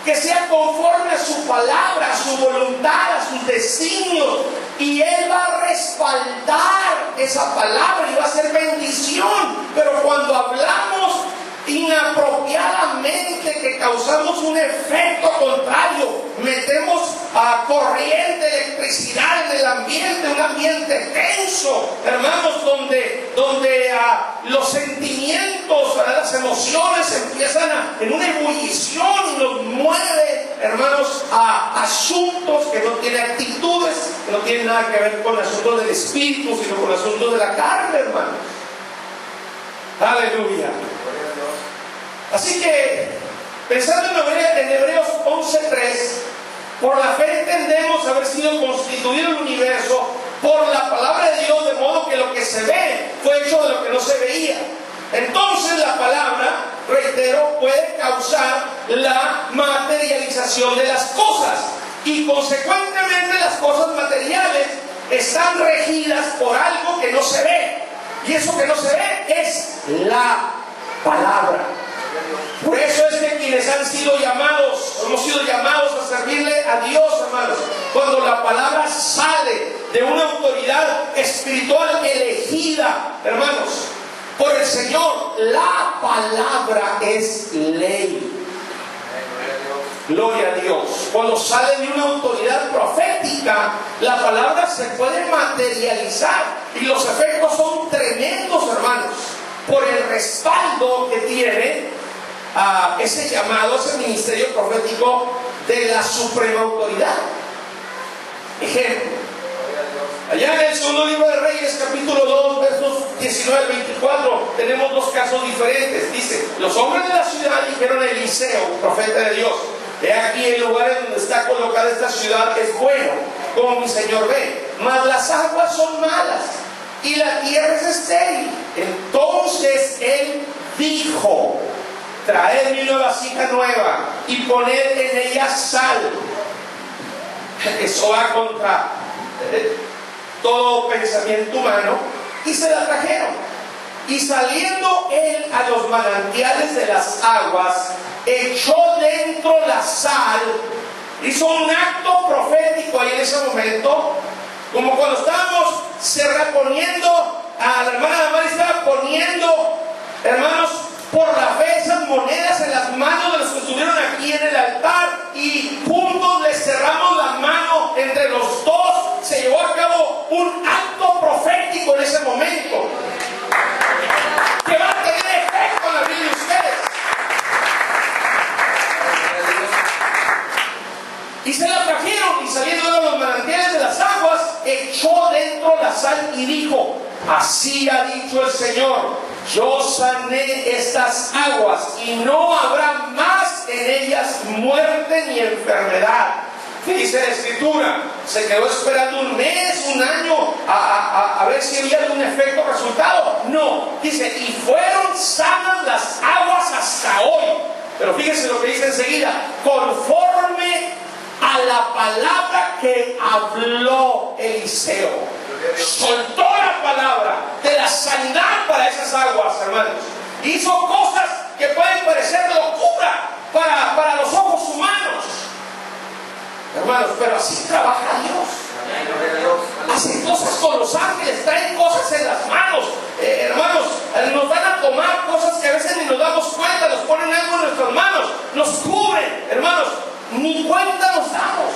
Speaker 5: Que sea conforme a su palabra, a su voluntad, a sus designios. Y Él va a respaldar esa palabra y va a ser bendición. Pero cuando hablamos inapropiadamente, que causamos un efecto contrario, metemos a corriente, electricidad en el ambiente, un ambiente tenso, hermanos, donde los sentimientos, las emociones empiezan en una ebullición y nos mueve, hermanos, a asuntos que no tienen actitudes, que no tienen nada que ver con asuntos del espíritu, sino con asuntos de la carne, hermanos. Aleluya. Así que, pensando en Hebreos 11:3, por la fe entendemos haber sido constituido el universo por la palabra de Dios, de modo que lo que se ve fue hecho de lo que no se veía. Entonces la palabra, reitero, puede causar la materialización de las cosas, y consecuentemente las cosas materiales están regidas por algo que no se ve, y eso que no se ve es la palabra. Por eso es que quienes han sido llamados, hemos sido llamados a servirle a Dios, hermanos. Cuando la palabra sale de una autoridad espiritual elegida, hermanos, por el Señor, la palabra es ley. Gloria a Dios. Cuando sale de una autoridad profética, la palabra se puede materializar y los efectos son tremendos, hermanos, por el respaldo que tiene ese llamado, ese ministerio profético de la suprema autoridad. Ejemplo, allá en el segundo libro de Reyes, capítulo 2, versos 19 al 24, tenemos dos casos diferentes. Dice: los hombres de la ciudad dijeron a Eliseo, profeta de Dios: he aquí el lugar en donde está colocada esta ciudad es bueno, como mi señor ve, mas las aguas son malas y la tierra es estéril. Entonces él dijo: traedme una vasija nueva y poned en ella sal. Eso va contra todo pensamiento humano. Y se la trajeron. Y saliendo él a los manantiales de las aguas, echó dentro la sal. Hizo un acto profético ahí en ese momento, como cuando estábamos reponiendo a la hermana Mari, estaba poniendo, hermanos, por la fe esas monedas en las manos de los que estuvieron aquí en el altar, y juntos les cerramos la mano entre los dos. Se llevó a cabo un acto profético en ese momento que va a tener efecto en la vida de ustedes. Y se la trajeron, y saliendo de los manantiales de las aguas, echó dentro la sal y dijo: así ha dicho el Señor, yo sané estas aguas y no habrá más en ellas muerte ni enfermedad. ¿Qué dice la Escritura? Se quedó esperando un mes, un año a ver si había algún efecto, resultado. No, dice: y fueron sanas las aguas hasta hoy. Pero fíjense lo que dice enseguida: conforme a la palabra que habló Eliseo. Soltó la palabra de la sanidad para esas aguas, hermanos. Hizo cosas que pueden parecer locura para los ojos humanos, hermanos, pero así trabaja Dios. Hacen cosas con los ángeles, traen cosas en las manos, hermanos. Nos van a tomar cosas que a veces ni nos damos cuenta, nos ponen algo en nuestras manos, nos cubren, hermanos, ni cuenta nos damos.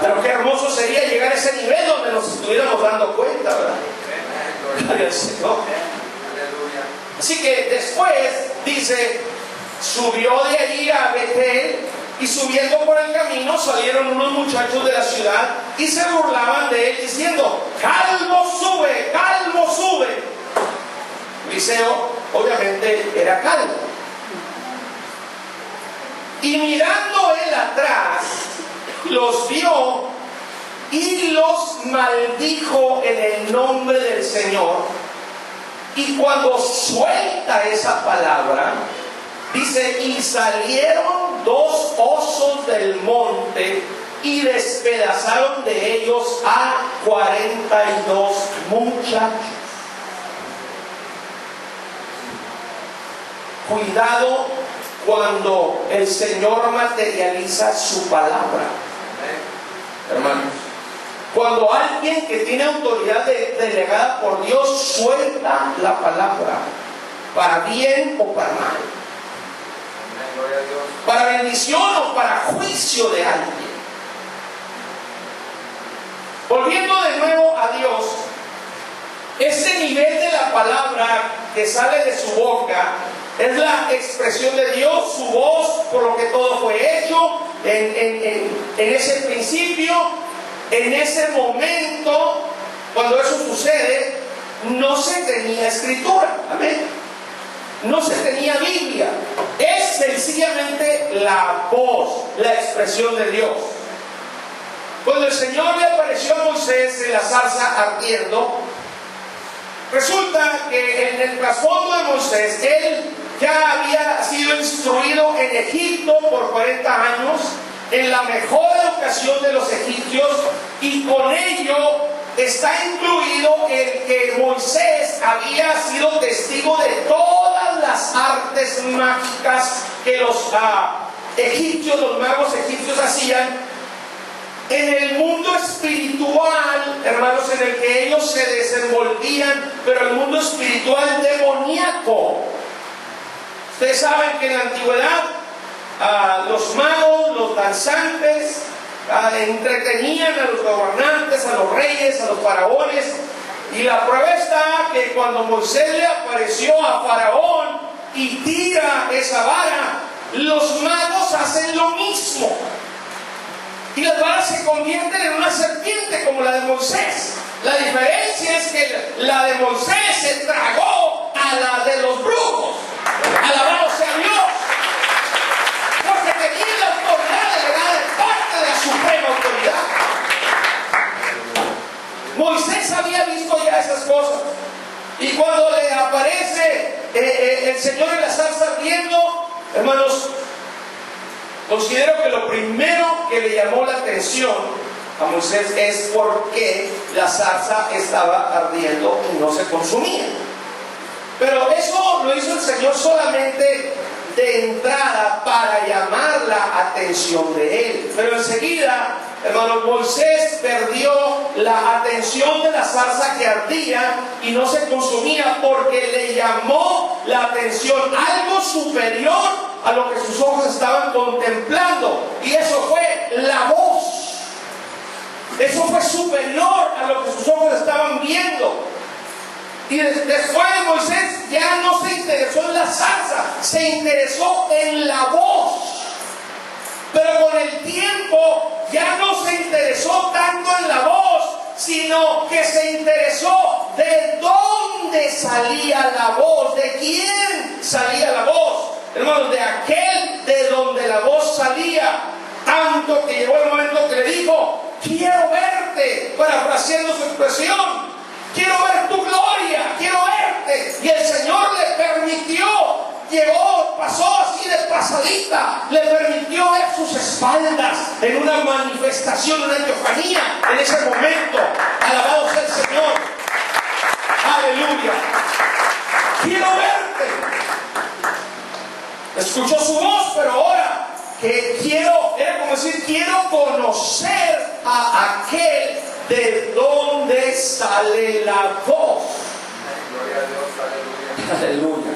Speaker 5: Pero qué hermoso sería llegar a ese nivel donde nos estuviéramos dando cuenta, ¿verdad? Gloria al Señor. Así que después dice: subió de allí a Betel, y subiendo por el camino salieron unos muchachos de la ciudad y se burlaban de él, diciendo: calvo sube, calvo sube. Eliseo obviamente era calvo, y mirando él atrás los vio y los maldijo en el nombre del Señor. Y cuando suelta esa palabra, dice: y salieron dos osos del monte y despedazaron de ellos a 42 muchachos. Cuidado cuando el Señor materializa su palabra, hermanos. Cuando alguien que tiene autoridad delegada por Dios suelta la palabra, para bien o para mal, para bendición o para juicio de alguien. Volviendo de nuevo a Dios, ese nivel de la palabra que sale de su boca es la expresión de Dios, su voz, por lo que todo fue hecho, en ese principio, en ese momento. Cuando eso sucede, no se tenía escritura, amén, no se tenía Biblia, es sencillamente la voz, la expresión de Dios. Cuando el Señor le apareció a Moisés en la zarza ardiendo, resulta que en el trasfondo de Moisés, él ya había sido instruido en Egipto por 40 años, en la mejor educación de los egipcios, y con ello está incluido el que Moisés había sido testigo de todas las las artes mágicas que los egipcios, los magos egipcios hacían, en el mundo espiritual, hermanos, en el que ellos se desenvolvían, pero el mundo espiritual demoníaco. Ustedes saben que en la antigüedad los magos, los danzantes, entretenían a los gobernantes, a los reyes, a los faraones. Y la prueba está que cuando Moisés le apareció a Faraón y tira esa vara, los magos hacen lo mismo. Y las varas se convierten en una serpiente como la de Moisés. La diferencia es que la de Moisés se tragó a la de los brujos. Alabado sea Dios. Porque tenía la autoridad delegada de parte de la suprema autoridad. Moisés había visto ya esas cosas. Y cuando le aparece el Señor en la zarza ardiendo, hermanos, considero que lo primero que le llamó la atención a Moisés es por qué la zarza estaba ardiendo y no se consumía. Pero eso lo hizo el Señor solamente de entrada para llamar la atención de él. Pero enseguida, hermanos, Moisés perdió la atención de la zarza que ardía y no se consumía porque le llamó la atención algo superior a lo que sus ojos estaban contemplando, y eso fue la voz. Eso fue superior a lo que sus ojos estaban viendo. Y después Moisés ya no se interesó en la zarza, se interesó en la voz. Pero con el tiempo ya no se interesó tanto en la voz, sino que se interesó de dónde salía la voz, de quién salía la voz. Hermanos, de aquel de donde la voz salía. Tanto que llegó el momento que le dijo: quiero verte, parafraseando su expresión, quiero ver tu gloria, quiero verte. Y el Señor le permitió, pasó así de pasadita, le permitió ver sus espaldas en una manifestación, una teofanía en ese momento. Alabado sea el Señor. Aleluya. Quiero verte. Escuchó su voz, pero ahora que era como decir, quiero conocer a aquel de donde sale la voz.
Speaker 1: Gloria a Dios, aleluya.
Speaker 5: Aleluya.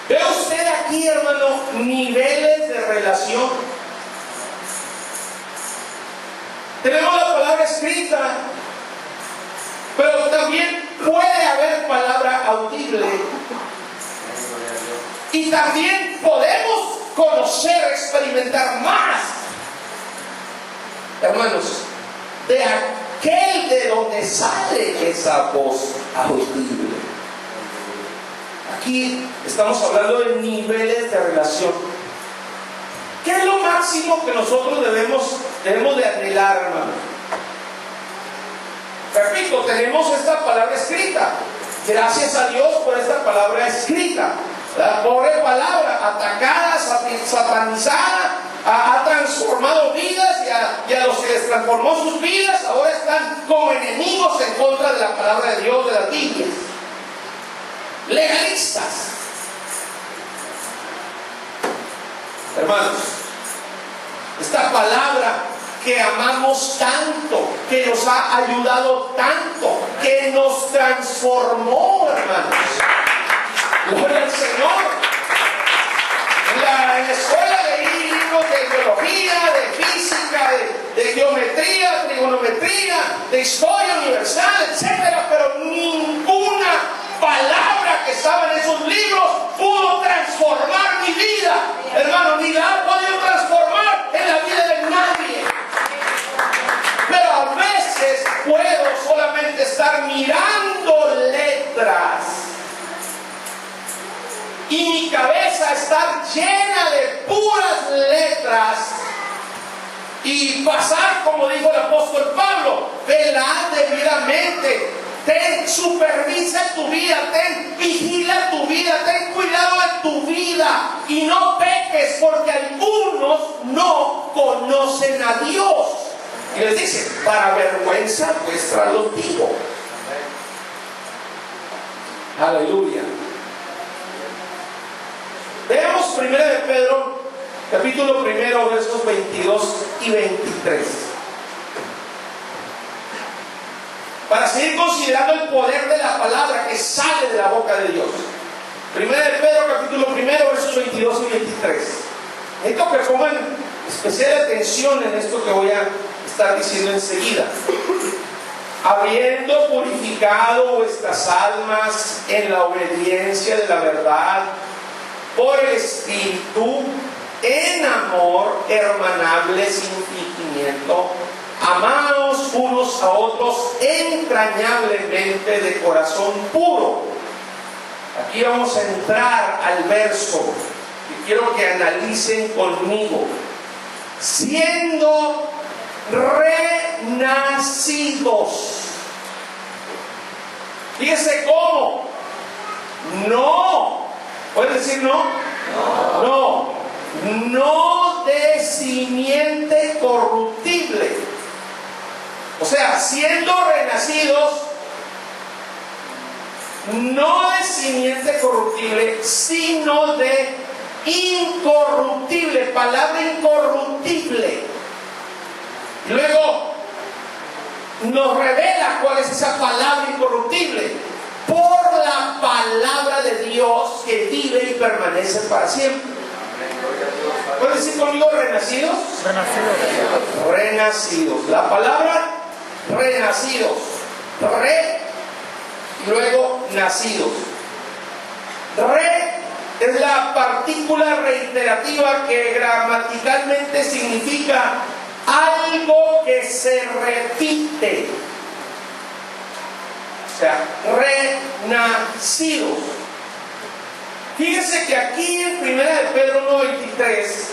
Speaker 5: ¿Ve usted aquí, hermano, niveles de relación? Tenemos la palabra escrita, pero también puede haber palabra audible. Y también podemos conocer, experimentar más, hermanos, de aquel de donde sale esa voz audible. Aquí estamos hablando de niveles de relación. ¿Qué es lo máximo que nosotros debemos de anhelar, hermano? Repito, tenemos esta palabra escrita. Gracias a Dios por esta palabra escrita. La pobre palabra, atacada, satanizada, ha transformado vidas, y a los que les transformó sus vidas ahora están como enemigos en contra de la palabra de Dios, de la Biblia. Legalistas. Hermanos, esta palabra que amamos tanto, que nos ha ayudado tanto, que nos transformó, hermanos. Gloria al Señor. En la escuela leí libros de biología, de física, de geometría, trigonometría, de historia universal, etcétera, pero ninguna palabra que estaba en esos libros pudo transformar mi vida, hermano, ni la ha podido transformar en la vida de nadie. Pero a veces puedo solamente estar mirando letras y mi cabeza está llena de puras letras, y pasar, como dijo el apóstol Pablo, velar debidamente, supervisa tu vida, vigila tu vida, ten cuidado de tu vida y no peques, porque algunos no conocen a Dios. Y les dice: para vergüenza vuestra los digo. Aleluya. 1 de Pedro, capítulo 1, versos 22 y 23. Para seguir considerando el poder de la palabra que sale de la boca de Dios. 1 de Pedro, capítulo 1, versos 22 y 23. Necesito que pongan especial atención en esto que voy a estar diciendo enseguida. Habiendo purificado vuestras almas en la obediencia de la verdad, por el Espíritu, en amor hermanable sin fingimiento, amaos unos a otros entrañablemente de corazón puro. Aquí vamos a entrar al verso y quiero que analicen conmigo. Siendo renacidos. Fíjese cómo. No. ¿Pueden decir no? No. No de simiente corruptible. O sea, siendo renacidos, no de simiente corruptible, sino de incorruptible. Palabra incorruptible. Y luego nos revela cuál es esa palabra incorruptible. Por la palabra de Dios que vive y permanece para siempre. ¿Pueden decir conmigo renacidos? Renacidos. La palabra renacidos. Y luego nacidos. Es la partícula reiterativa que gramaticalmente significa algo que se repite. O sea, renacidos. Fíjense que aquí en 1 de Pedro 1:23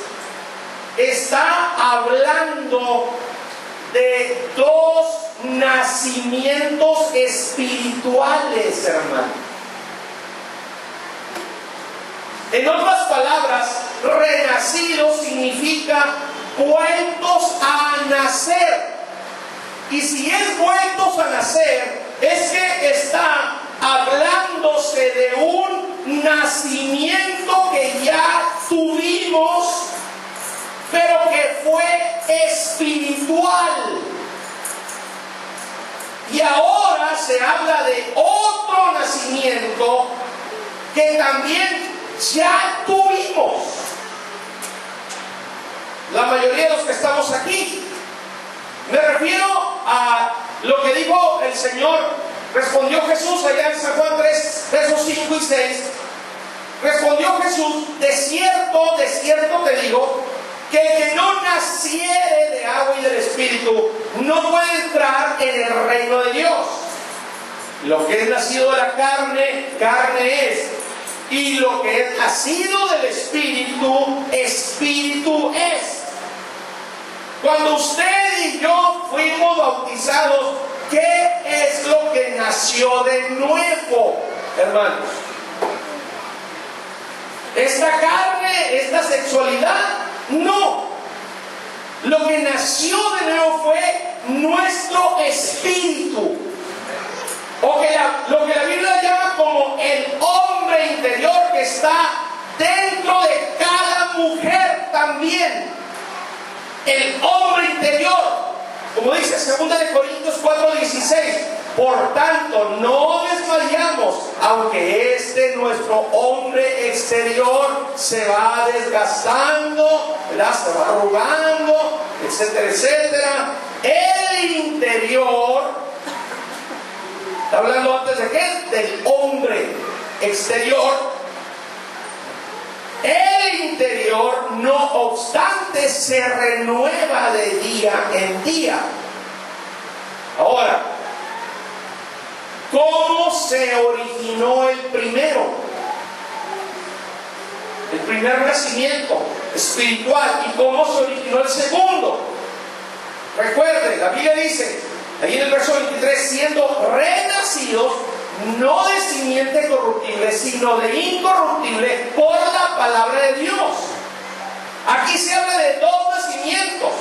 Speaker 5: está hablando de dos nacimientos espirituales, hermano. En otras palabras, renacido significa vueltos a nacer. Y si es vueltos a nacer, es que está hablándose de un nacimiento que ya tuvimos, pero que fue espiritual. Y ahora se habla de otro nacimiento que también ya tuvimos. La mayoría de los que estamos aquí. Me refiero a lo que dijo el Señor. Respondió Jesús allá en San Juan 3, versos 5 y 6. Respondió Jesús: de cierto te digo, que el que no naciere de agua y del Espíritu no puede entrar en el reino de Dios. Lo que es nacido de la carne, carne es. Y lo que es nacido del Espíritu, Espíritu es. Cuando usted y yo fuimos bautizados, ¿qué es lo que nació de nuevo, hermanos? ¿Esta carne, esta sexualidad? No. Lo que nació de nuevo fue nuestro espíritu. O que lo que la Biblia llama como el hombre interior que está dentro de cada mujer también. El hombre interior, como dice 2 Corintios 4:16, por tanto no desmayamos, aunque nuestro hombre exterior se va desgastando, ¿verdad? Se va arrugando, etcétera, etcétera. El interior, está hablando antes de qué? Del hombre exterior. El interior, no obstante, se renueva de día en día. Ahora, ¿cómo se originó el primero? El primer nacimiento espiritual. ¿Y cómo se originó el segundo? Recuerden, la Biblia dice, ahí en el verso 23, siendo renacidos, no de simiente corruptible, sino de incorruptible, por la palabra de Dios. Aquí se habla de dos nacimientos.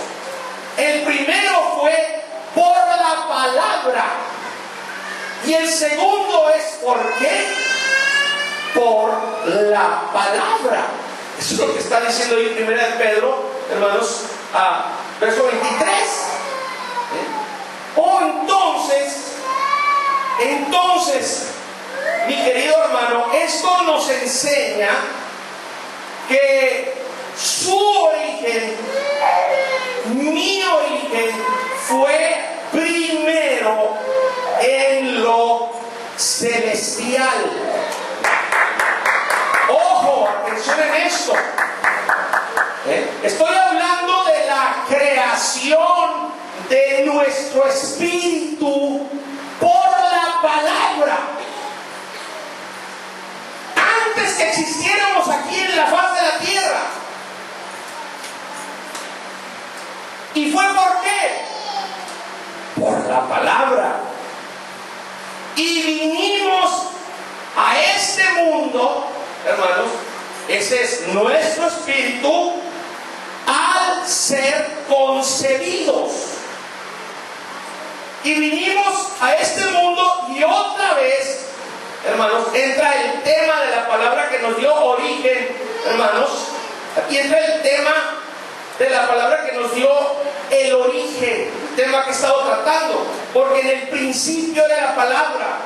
Speaker 5: El primero fue por la palabra. Y el segundo es ¿por qué? Por la palabra. Eso es lo que está diciendo ahí en 1 Pedro, hermanos, verso 23. Entonces, mi querido hermano, esto nos enseña que su origen, mi origen, fue primero en lo celestial. Ojo, atención en esto. Estoy hablando de la creación de nuestro espíritu por la palabra. Antes que existiéramos aquí en la faz de la tierra. ¿Y fue por qué? Por la palabra. Y vinimos a este mundo, hermanos, ese es nuestro espíritu, al ser concebidos. Y vinimos a este mundo y otra vez, hermanos, entra el tema de la palabra que nos dio origen, hermanos. Aquí entra el tema de la palabra que nos dio el origen, el tema que he estado tratando. Porque en el principio era la palabra,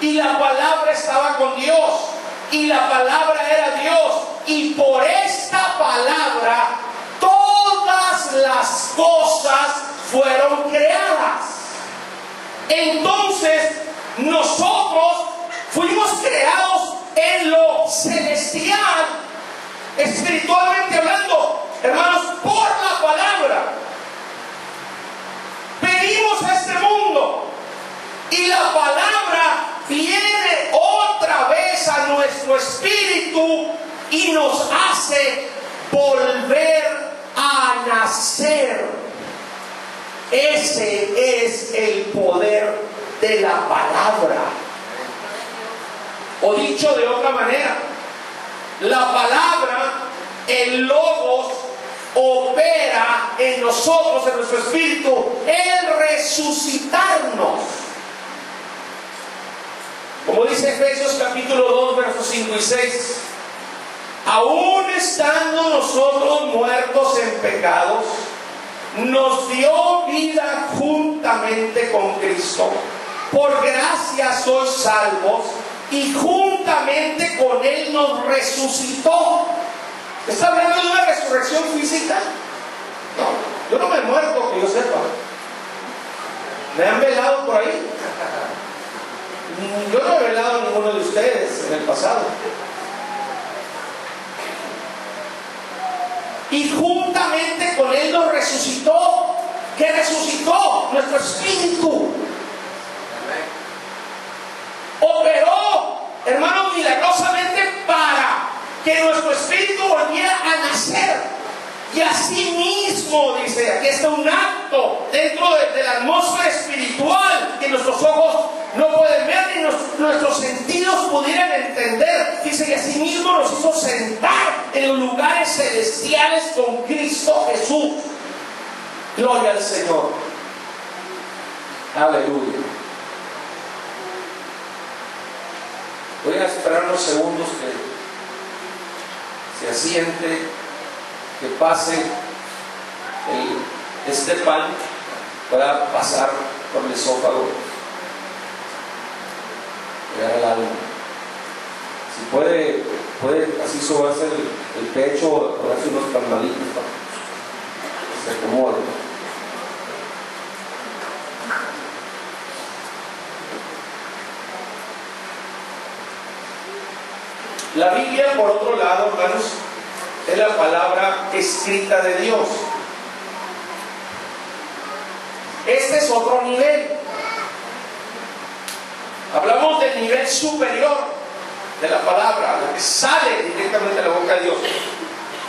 Speaker 5: y la palabra estaba con Dios, y la palabra era Dios, y por esta palabra todas las cosas fueron creadas. Entonces nosotros fuimos creados en lo celestial, espiritualmente hablando, hermanos, por la palabra. Venimos a este mundo y la palabra viene otra vez a nuestro espíritu y nos hace volver a nacer. Ese es el poder de la palabra. O dicho de otra manera, la palabra, el logos, opera en nosotros, en nuestro espíritu, el resucitarnos. Como dice Efesios capítulo 2, versos 5 y 6, aún estando nosotros muertos en pecados, nos dio vida juntamente con Cristo. Por gracia sois salvos, y juntamente con Él nos resucitó. ¿Está hablando de una resurrección física? No, yo no me he muerto, que yo sepa. Me han velado por ahí. Yo no he velado a ninguno de ustedes en el pasado. Y juntamente con Él nos resucitó. ¿Qué resucitó? Nuestro espíritu. Operó, hermanos, milagrosamente para que nuestro espíritu volviera a nacer. Y así mismo, dice, aquí está un acto dentro de la atmósfera espiritual que nuestros ojos no pueden ver ni nuestros sentidos pudieran entender. Dice, y así mismo nos hizo sentar en los lugares celestiales con Cristo Jesús. Gloria al Señor. Aleluya. Voy a esperar unos segundos que se asiente, que pase este pan, pueda pasar por el esófago, llegar al alma. Si puede así sobarse el pecho o darse unos palmaditos para que se acomode. La Biblia, por otro lado, hermanos, es la palabra escrita de Dios. Este es otro nivel. Hablamos del nivel superior de la palabra, la que sale directamente de la boca de Dios.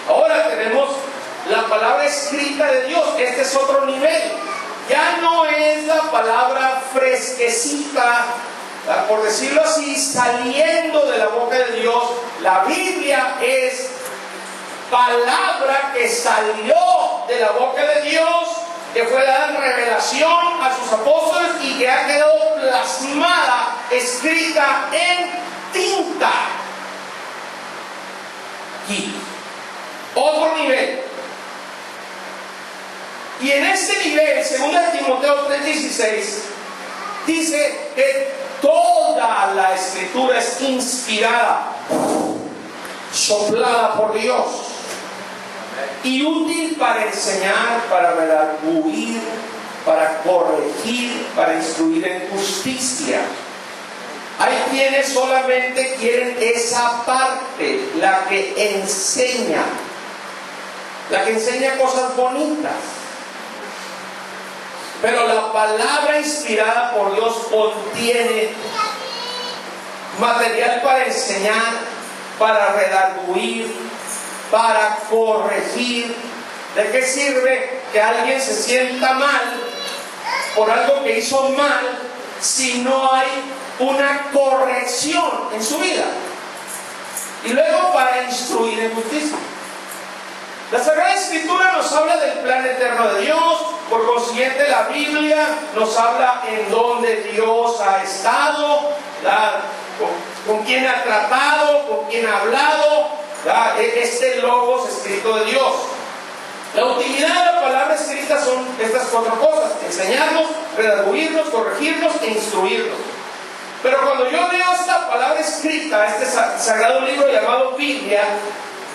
Speaker 5: Ahora tenemos la palabra escrita de Dios. Este es otro nivel. Ya no es la palabra fresquecita, por decirlo así, saliendo de la boca de Dios. La Biblia es palabra que salió de la boca de Dios, que fue dada en revelación a sus apóstoles y que ha quedado plasmada, escrita en tinta. aquí. Otro nivel. Y en este nivel, 2 Timoteo 3:16, dice que toda la escritura es inspirada, soplada por Dios y útil para enseñar, para redarguir, para corregir, para instruir en justicia. Hay quienes solamente quieren esa parte, la que enseña cosas bonitas. Pero la palabra inspirada por Dios contiene material para enseñar, para redarguir, para corregir. ¿De qué sirve que alguien se sienta mal por algo que hizo mal si no hay una corrección en su vida? Y luego para instruir en justicia. La Sagrada Escritura nos habla del plan eterno de Dios. Por consiguiente, la Biblia nos habla en dónde Dios ha estado, con quién ha tratado, con quién ha hablado, este logos escrito de Dios. La utilidad de la palabra escrita son estas 4 cosas: enseñarnos, redarguirnos, corregirnos e instruirnos. Pero cuando yo leo esta palabra escrita, este sagrado libro llamado Biblia,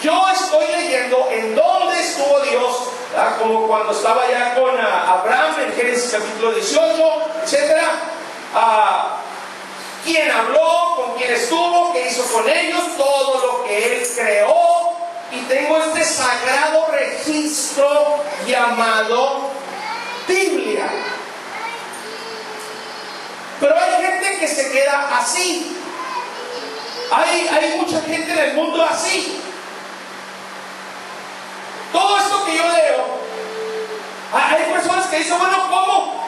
Speaker 5: yo estoy leyendo en dónde estuvo Dios, ¿verdad? Como cuando estaba ya con Abraham en Génesis capítulo 18, etc. Quién habló, con quién estuvo, qué hizo con ellos, todo lo que Él creó. Y tengo este sagrado registro llamado Biblia. Pero hay gente que se queda así. Hay mucha gente en el mundo así. Todo esto que yo leo, hay personas que dicen, bueno,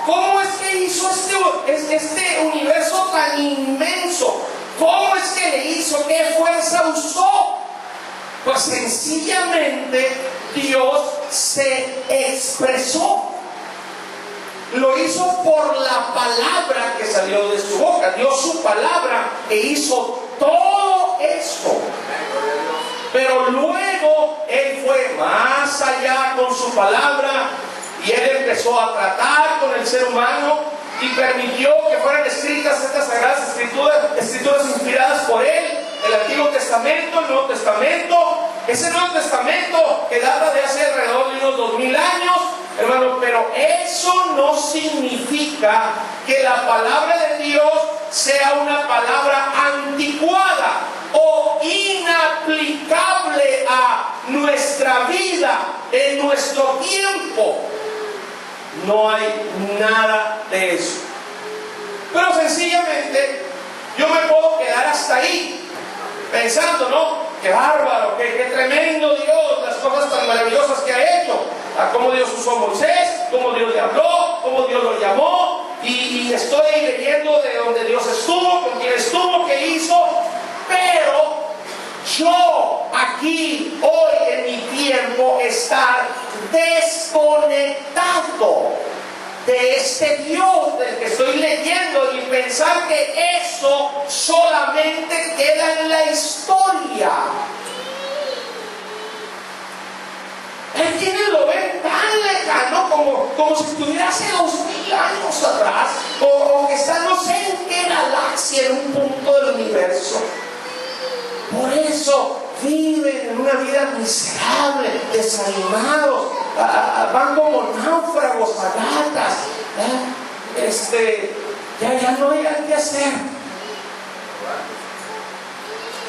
Speaker 5: ¿cómo es que hizo este universo tan inmenso? ¿Cómo es que le hizo? ¿Qué fuerza usó? Pues sencillamente Dios se expresó. Lo hizo por la palabra que salió de su boca. Dio su palabra e hizo todo esto. Pero luego Él fue más allá con su palabra y Él empezó a tratar con el ser humano y permitió que fueran escritas estas sagradas escrituras inspiradas por Él. El Antiguo Testamento, el Nuevo Testamento, ese Nuevo Testamento que data de hace alrededor de unos 2000 años, hermano, pero eso no significa que la palabra de Dios sea una palabra anticuada o inaplicable a nuestra vida, en nuestro tiempo. No hay nada de eso. Pero sencillamente yo me puedo quedar hasta ahí pensando, ¿no? Qué bárbaro, qué tremendo Dios, las cosas tan maravillosas que ha hecho. Cómo Dios usó a Moisés, cómo Dios le habló, cómo Dios lo llamó. Y estoy leyendo de donde Dios estuvo, con quién estuvo, qué hizo. Pero yo aquí, hoy en mi tiempo, estar desconectado de este Dios del que estoy leyendo y pensar que eso solamente queda en la historia. Hay quienes lo ven tan lejano como si estuviera hace 2000 años atrás, o que está no sé en qué galaxia, en un punto del universo. Por eso viven en una vida miserable, desanimados, van como náufragos a gatas. Ya no hay nada que hacer.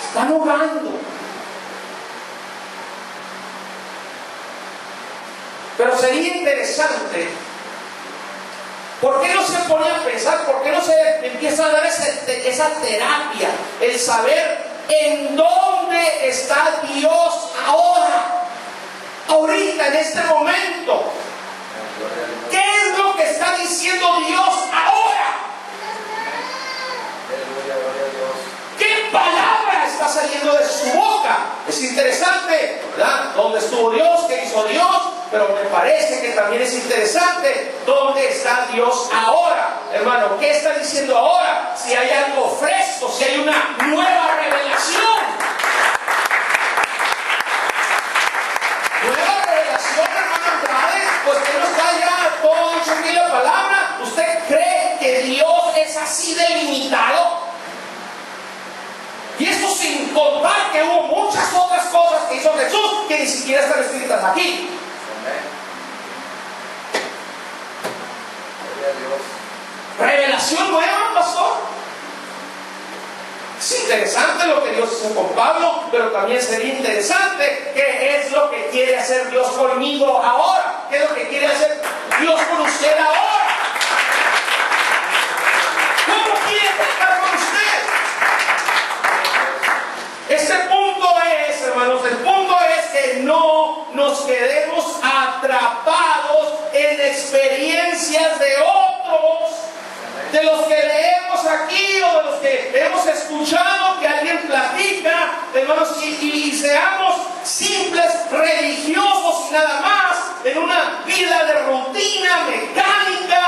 Speaker 5: Están ahogando. Pero sería interesante, ¿por qué no se pone a pensar? ¿Por qué no se empieza a dar esa terapia? El saber en dónde está Dios ahora, ahorita, en este momento. ¿Qué es lo que está diciendo Dios ahora? ¿Qué palabra está saliendo de su boca? Es interesante, ¿verdad? ¿Dónde estuvo Dios? ¿Qué hizo Dios? Pero me parece que también es interesante dónde está Dios ahora. Hermano, ¿qué está diciendo ahora? Si hay algo fresco, si hay una nueva revelación. sin contar que hubo muchas otras cosas que hizo Jesús que ni siquiera están escritas aquí. Revelación nueva, pastor. Es interesante lo que Dios hizo con Pablo, pero también sería interesante qué es lo que quiere hacer Dios conmigo ahora, qué es lo que quiere hacer Dios con usted ahora. ¿Cómo quiere tratar con usted? Este punto es, hermanos, el punto es que no nos quedemos atrapados en experiencias de otros, de los que leemos aquí o de los que hemos escuchado que alguien platica, hermanos, y seamos simples religiosos y nada más, en una vida de rutina mecánica.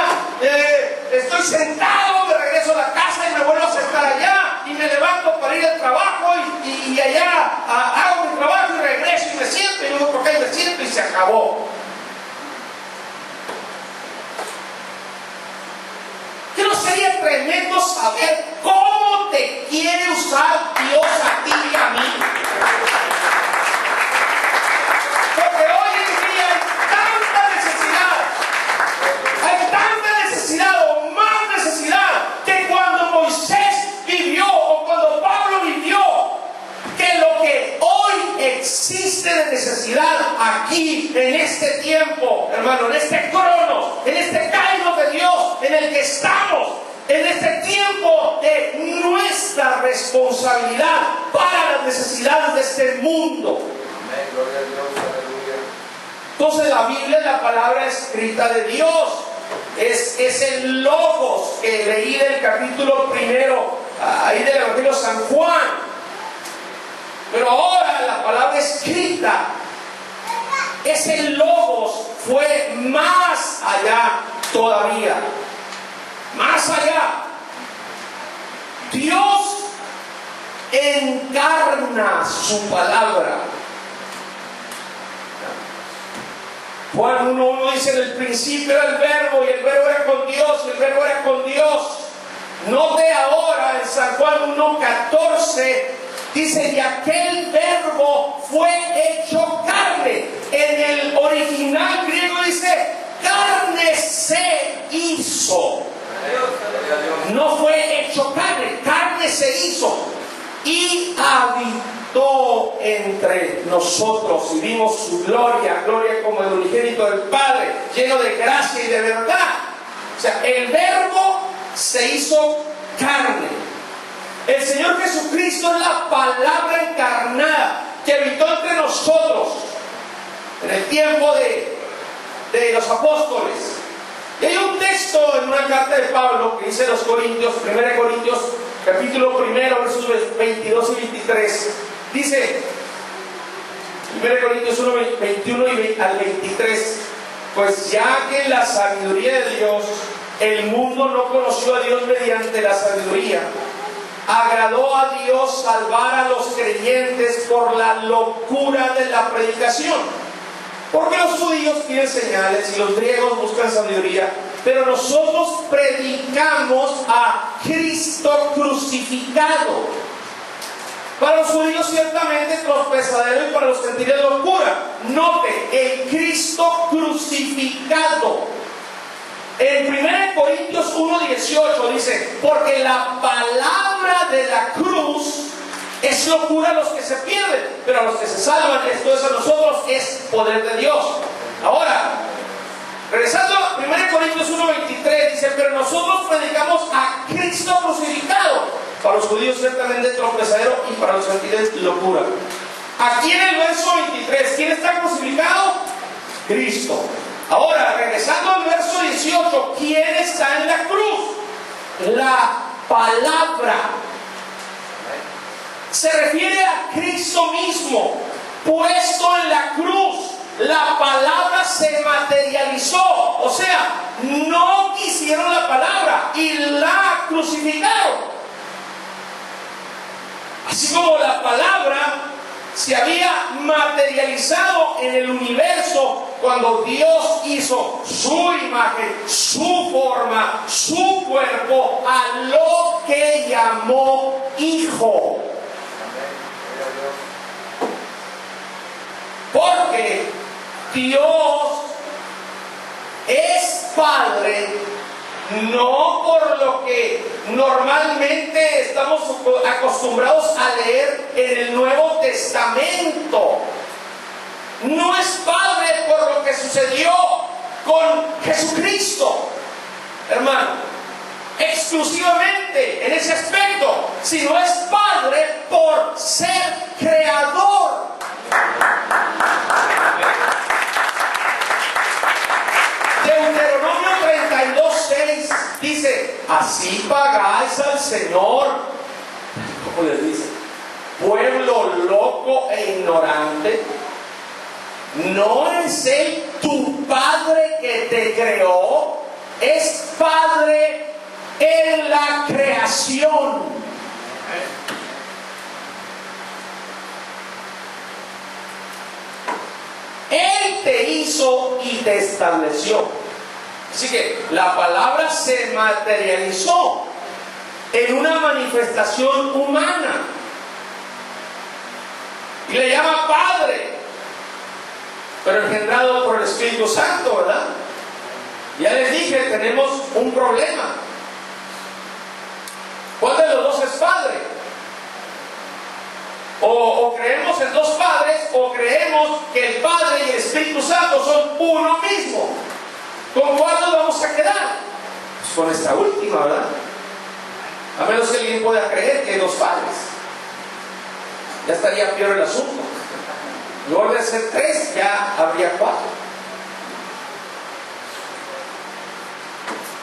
Speaker 5: Estoy sentado, me regreso a la casa y me vuelvo a sentar allá y me levanto para ir al trabajo y allá hago mi trabajo y regreso y me siento y luego por acá y me siento y se acabó. ¿Qué no sería tremendo saber cómo te quiere usar Dios a ti y a mí? Porque hoy en día hay tanta necesidad o más necesidad que cuando Moisés vivió o cuando Pablo vivió, que lo que hoy existe de necesidad aquí, en este tiempo, hermano, en este cronos, en este kairos de Dios, en el que estamos, en este tiempo de nuestra responsabilidad para las necesidades de este mundo.
Speaker 1: Amén, gloria a Dios, aleluya.
Speaker 5: Entonces la Biblia es la palabra escrita de Dios, es el logos que leí del capítulo primero, ahí del Evangelio de San Juan. Pero ahora la palabra escrita, ese logos fue más allá todavía, más allá. Dios encarna su palabra. Juan 1:1 dice: en el principio era el verbo y el verbo era con Dios y el verbo era con Dios. Note ahora en San Juan 1:14 dice: y aquel verbo fue hecho carne. En el original griego dice: carne se hizo. No fue hecho carne, carne se hizo y habitó entre nosotros y vimos su gloria, gloria como el unigénito del Padre, lleno de gracia y de verdad. O sea, el verbo se hizo carne. El Señor Jesucristo es la palabra encarnada que habitó entre nosotros en el tiempo de los apóstoles. Y hay un texto en una carta de Pablo que dice a los Corintios, 1 Corintios, capítulo 1, versos 22 y 23. Dice, 1 Corintios 1, 21 al 23, pues ya que en la sabiduría de Dios el mundo no conoció a Dios mediante la sabiduría, agradó a Dios salvar a los creyentes por la locura de la predicación. Porque los judíos piden señales y los griegos buscan sabiduría, pero nosotros predicamos a Cristo crucificado. Para los judíos ciertamente tropezadero y para los gentiles locura. Note, el Cristo crucificado. En 1 Corintios 1:18 dice: porque la palabra de la cruz es locura a los que se pierden, pero a los que se salvan, esto es a nosotros, es poder de Dios. Ahora, regresando a 1 Corintios 1:23, dice: pero nosotros predicamos a Cristo crucificado. Para los judíos ciertamente tropezadero y para los gentiles locura. Aquí en el verso 23, ¿quién está crucificado? Cristo. Ahora, regresando al verso 18, ¿quién está en la cruz? La palabra. Se refiere a Cristo mismo, puesto en la cruz. La palabra se materializó, o sea, no quisieron la palabra y la crucificaron. Así como la palabra se había materializado en el universo cuando Dios hizo su imagen, su forma, su cuerpo, a lo que llamó hijo. Porque Dios es Padre no por lo que normalmente estamos acostumbrados a leer en el Nuevo Testamento. No es Padre por lo que sucedió con Jesucristo, hermano, exclusivamente en ese aspecto, sino es Padre por ser creador. Deuteronomio 32:6 dice: así pagáis al Señor, ¿cómo les dice? Pueblo loco e ignorante. ¿No es Él tu Padre que te creó? Es Padre en la creación. Él te hizo y te estableció. Así que la palabra se materializó en una manifestación humana y le llama Padre, pero engendrado por el Espíritu Santo, ¿verdad? Ya les dije, tenemos un problema. ¿Cuál de los dos es Padre? O creemos en dos padres, o creemos que el Padre y el Espíritu Santo son uno mismo. ¿Con cuál nos vamos a quedar? Pues con esta última, ¿verdad? A menos que alguien pueda creer que hay dos padres. Ya estaría peor el asunto. En lugar de ser tres, ya habría cuatro.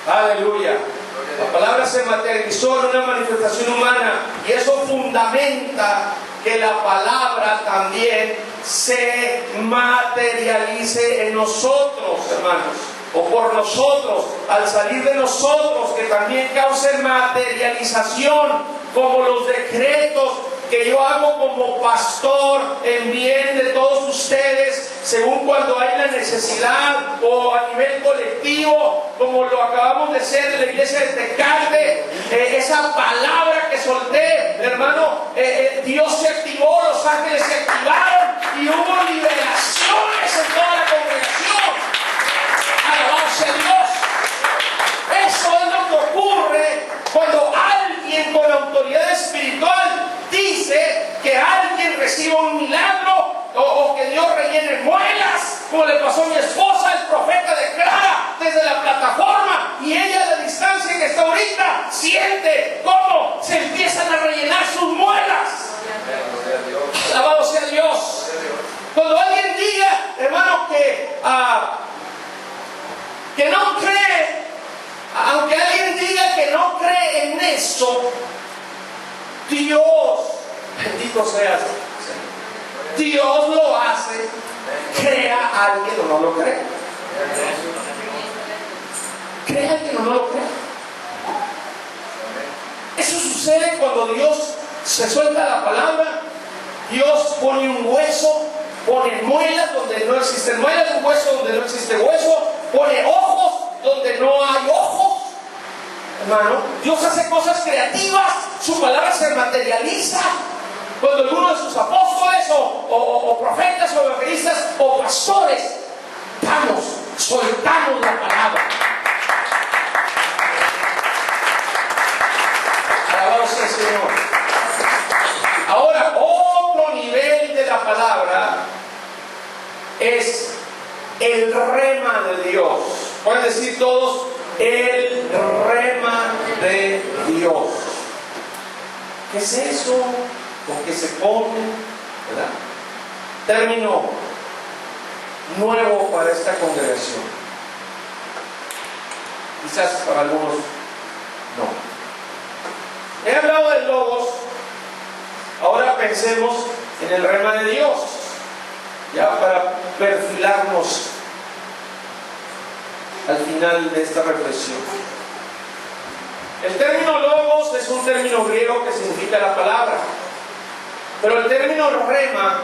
Speaker 5: Aleluya. La palabra se materializó en una manifestación humana, y eso fundamenta que la palabra también se materialice en nosotros, hermanos, o por nosotros, al salir de nosotros, que también cause materialización, como los decretos que yo hago como pastor en bien de todos ustedes, según cuando hay la necesidad, o a nivel colectivo, como lo acabamos de hacer en la iglesia de Tecate. Esa palabra que solté, hermano, Dios se activó, los ángeles se activaron y hubo liberaciones en toda la congregación. Alabado sea Dios. Eso es lo que ocurre cuando alguien con autoridad espiritual dice que alguien reciba un milagro, o que Dios rellene muelas, como le pasó a mi esposa. El profeta declara desde la plataforma, y ella, a la distancia en que está ahorita, siente cómo se empiezan a rellenar sus muelas. Alabado sea Dios. Cuando alguien diga, hermano, que no cree, aunque alguien diga que no cree en eso, Dios, bendito seas, Dios lo hace, crea a alguien o no lo cree. Crea a alguien o no lo cree. Eso sucede cuando Dios se suelta la palabra. Dios pone un hueso, pone muelas donde no existen muelas, un hueso donde no existe hueso, pone ojos donde no hay ojos. Hermano, Dios hace cosas creativas, su palabra se materializa. Cuando alguno de sus apóstoles o profetas o evangelistas o pastores soltamos la palabra. Alabado sea el Señor. Ahora, otro nivel de la palabra es el rema de Dios. Pueden decir todos: el rema de Dios. ¿Qué es eso? ¿Con qué se come? ¿Verdad? Término nuevo para esta congregación. Quizás para algunos no. He hablado de logos. Ahora pensemos en el rema de Dios, ya para perfilarnos al final de esta reflexión. El término logos es un término griego que significa la palabra, pero el término rema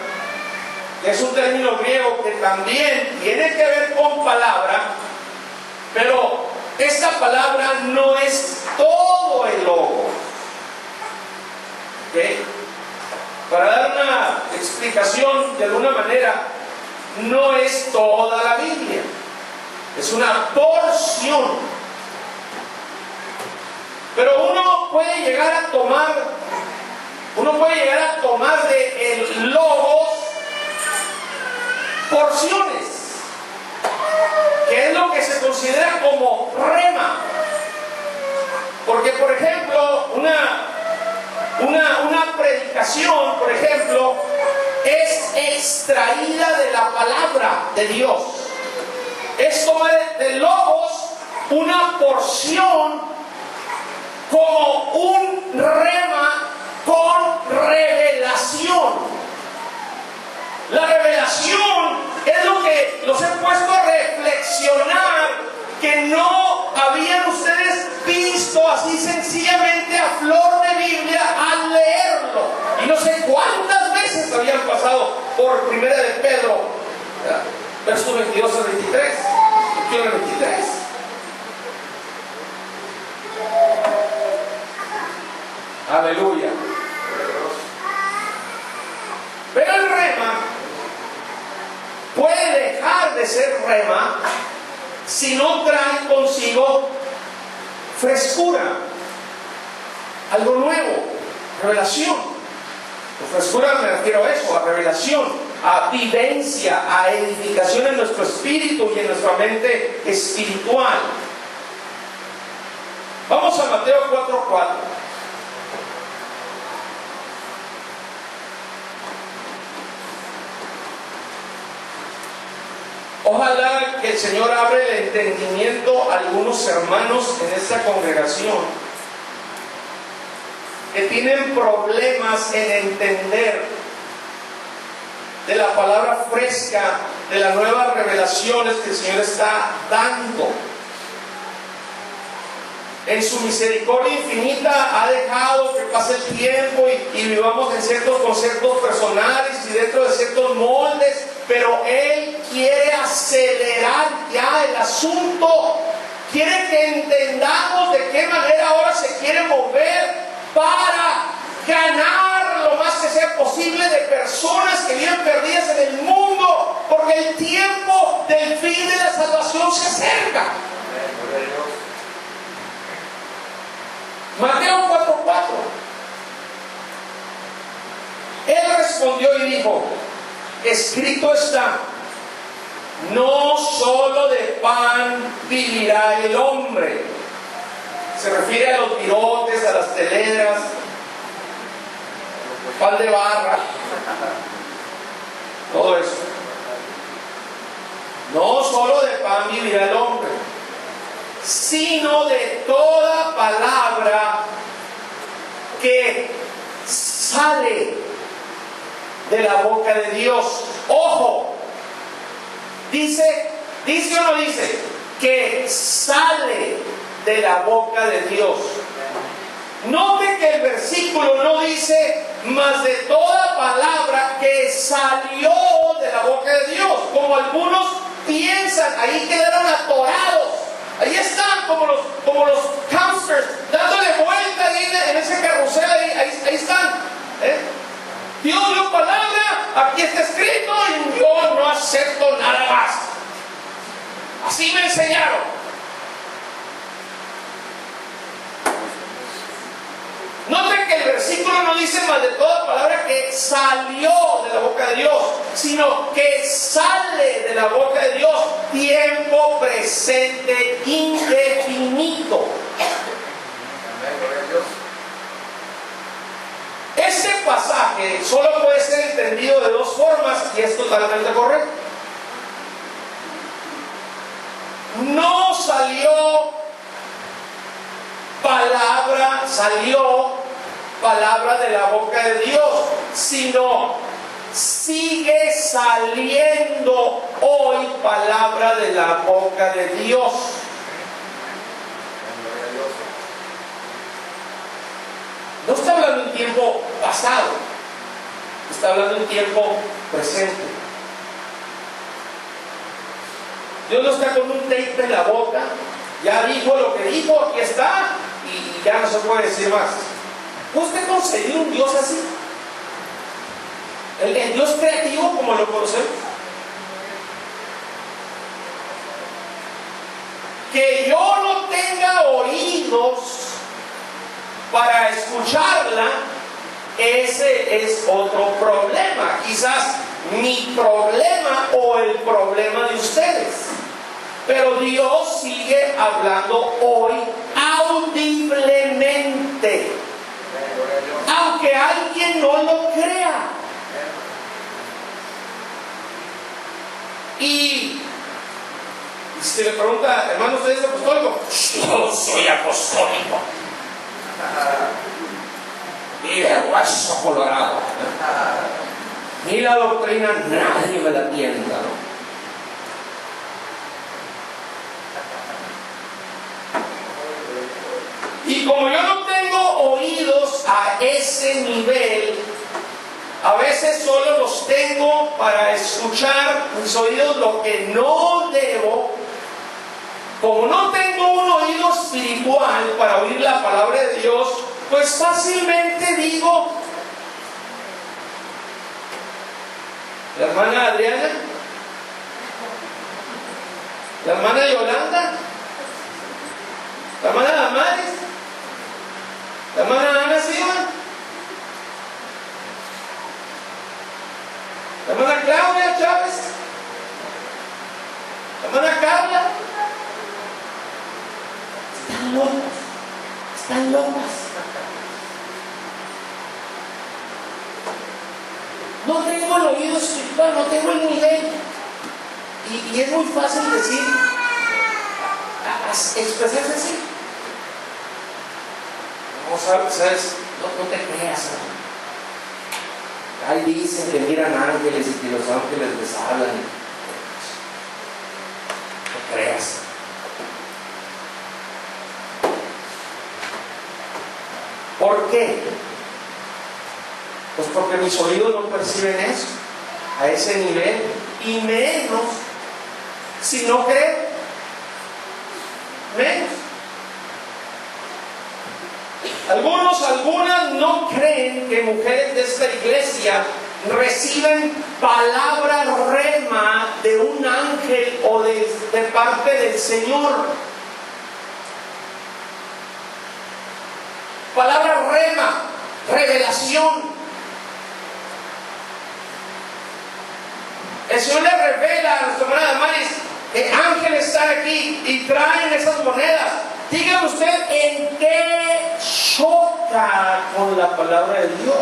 Speaker 5: es un término griego que también tiene que ver con palabra, pero esta palabra no es todo el logo. ¿Okay? Para dar una explicación de alguna manera, no es toda la Biblia, es una porción. Pero uno puede llegar a tomar de el Logos porciones, que es lo que se considera como rema. Porque, por ejemplo, una predicación, por ejemplo, es extraída de la palabra de Dios. Es tomar de Logos una porción como un rema con revelación. La revelación es lo que los he puesto a reflexionar, que no habían ustedes visto así sencillamente a flor de Biblia al leerlo. Y no sé cuántas veces habían pasado por Primera de Pedro, versos 22 al 23, 21 al 23. Aleluya. Pero el rema puede dejar de ser rema si no trae consigo frescura, algo nuevo, revelación. Por frescura me refiero a eso, a revelación, a vivencia, a edificación en nuestro espíritu y en nuestra mente espiritual. Vamos a Mateo 4:4. Ojalá que el Señor abra el entendimiento a algunos hermanos en esta congregación que tienen problemas en entender de la palabra fresca, de las nuevas revelaciones que el Señor está dando. En su misericordia infinita ha dejado que pase el tiempo y vivamos en ciertos conceptos personales y dentro de ciertos moldes, pero Él quiere acelerar ya el asunto, quiere que entendamos de qué manera ahora se quiere mover para ganar lo más que sea posible de personas que viven perdidas en el mundo, porque el tiempo del fin de la salvación se acerca. Mateo 4:4. Él respondió y dijo: escrito está, no solo de pan vivirá el hombre. Se refiere a los virotes, a las teleras, pan de barra, todo eso. No solo de pan vivirá el hombre, sino de toda palabra que sale de la boca de Dios. Ojo, dice o no dice que sale de la boca de Dios. Note que el versículo no dice más de toda palabra que salió de la boca de Dios, como algunos piensan. Ahí quedaron atorados. Ahí están como los hamsters dándole vuelta ahí en ese carrusel. Ahí están. Dios dio palabra, aquí está escrito y yo no acepto nada más. Así me enseñaron. Noten que el versículo no dice más de toda palabra que salió de la boca de Dios, sino que sale de la boca de Dios, tiempo presente indefinido. Este pasaje solo puede ser entendido de dos formas y es totalmente correcto. No salió palabra de la boca de Dios, sino sigue saliendo hoy palabra de la boca de Dios. No está hablando de un tiempo pasado, está hablando de un tiempo presente. Dios no está con un tape en la boca, ya dijo lo que dijo, aquí está, y ya no se puede decir más. ¿Usted concedió un Dios así? El Dios creativo como lo conocemos. para escucharla, ese es otro problema. Quizás mi problema o el problema de ustedes. Pero Dios sigue hablando hoy audiblemente, aunque alguien no lo crea. Y si le pregunta, hermano, ¿usted es apostólico? Yo soy apostólico. Y de hueso colorado. Ni la doctrina nadie me la tienta, ¿no? Y como yo no tengo oídos a ese nivel, a veces solo los tengo para escuchar mis oídos lo que no debo. Como no tengo un oído espiritual para oír la palabra de Dios, pues fácilmente digo, la hermana Adriana, la hermana Yolanda, la hermana Damaris, la hermana Ana Silva, la hermana Claudia Chávez, la hermana Carla. Están locas. No tengo el oído espiritual, no tengo el nivel. Y es muy fácil decir, expresarse así. No sabes, no te creas. Ahí dicen que miran ángeles y que los ángeles les hablan. No creas. ¿Por qué? Pues porque mis oídos no perciben eso, a ese nivel, y menos si no creen, menos. Algunas no creen que mujeres de esta iglesia reciben palabra rema de un ángel o de parte del Señor. Palabra rema, revelación. El Señor le revela a nuestra hermana Damaris que ángeles están aquí y traen esas monedas. Dígame usted en qué choca con la palabra de Dios.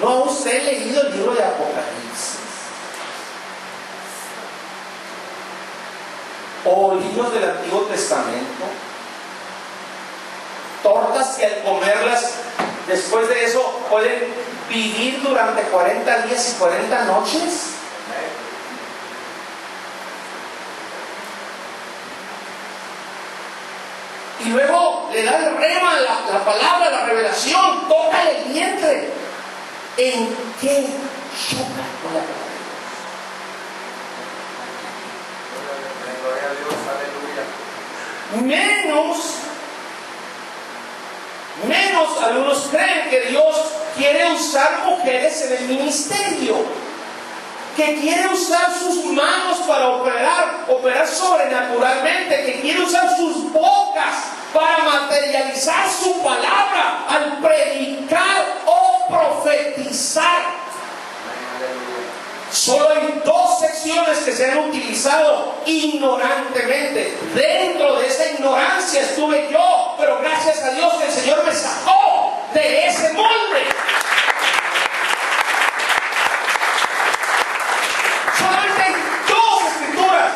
Speaker 5: ¿No ha usted leído el libro de Apocalipsis? ¿O libros del Antiguo Testamento? Tortas que al comerlas, después de eso, pueden vivir durante 40 días y 40 noches. Y luego le da el rema, la palabra, la revelación, toca el vientre. ¿En qué choca con la palabra?
Speaker 6: Gloria a Dios, aleluya.
Speaker 5: Menos algunos creen que Dios quiere usar mujeres en el ministerio, que quiere usar sus manos para operar sobrenaturalmente, que quiere usar sus bocas para materializar su palabra al predicar o profetizar. Solo hay dos secciones que se han utilizado ignorantemente. Dentro de esa ignorancia estuve yo, pero gracias a Dios que el Señor me sacó de ese molde. Solamente hay dos escrituras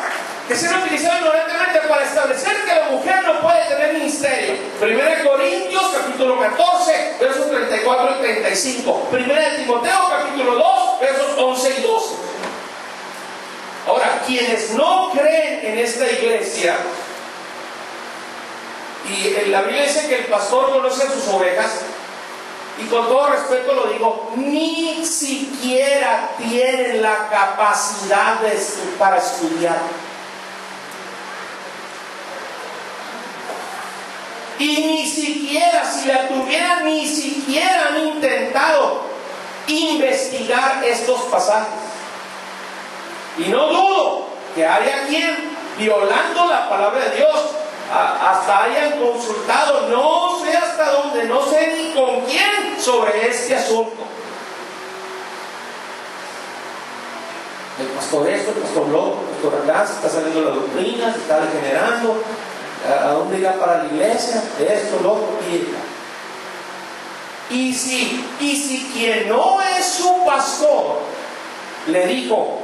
Speaker 5: que se han utilizado ignorantemente para establecer que la mujer no puede tener ministerio. 1 Corintios capítulo 14 versos 34 y 35. 1 Timoteo capítulo 2 versos 11 y 12. Ahora, quienes no creen en esta iglesia, y la Biblia dice que el pastor conoce a sus ovejas, y con todo respeto lo digo, ni siquiera tienen la capacidad para estudiar. Y ni siquiera, si la tuvieran, ni siquiera han intentado investigar estos pasajes. Y no dudo que haya quien, violando la palabra de Dios, hasta hayan consultado, no sé hasta dónde, no sé ni con quién sobre este asunto. El pastor esto, el pastor lo otro, el pastor acá, se está saliendo la doctrina, se está degenerando, a dónde irá para la iglesia, esto, lo otro, y si quien no es su pastor le dijo,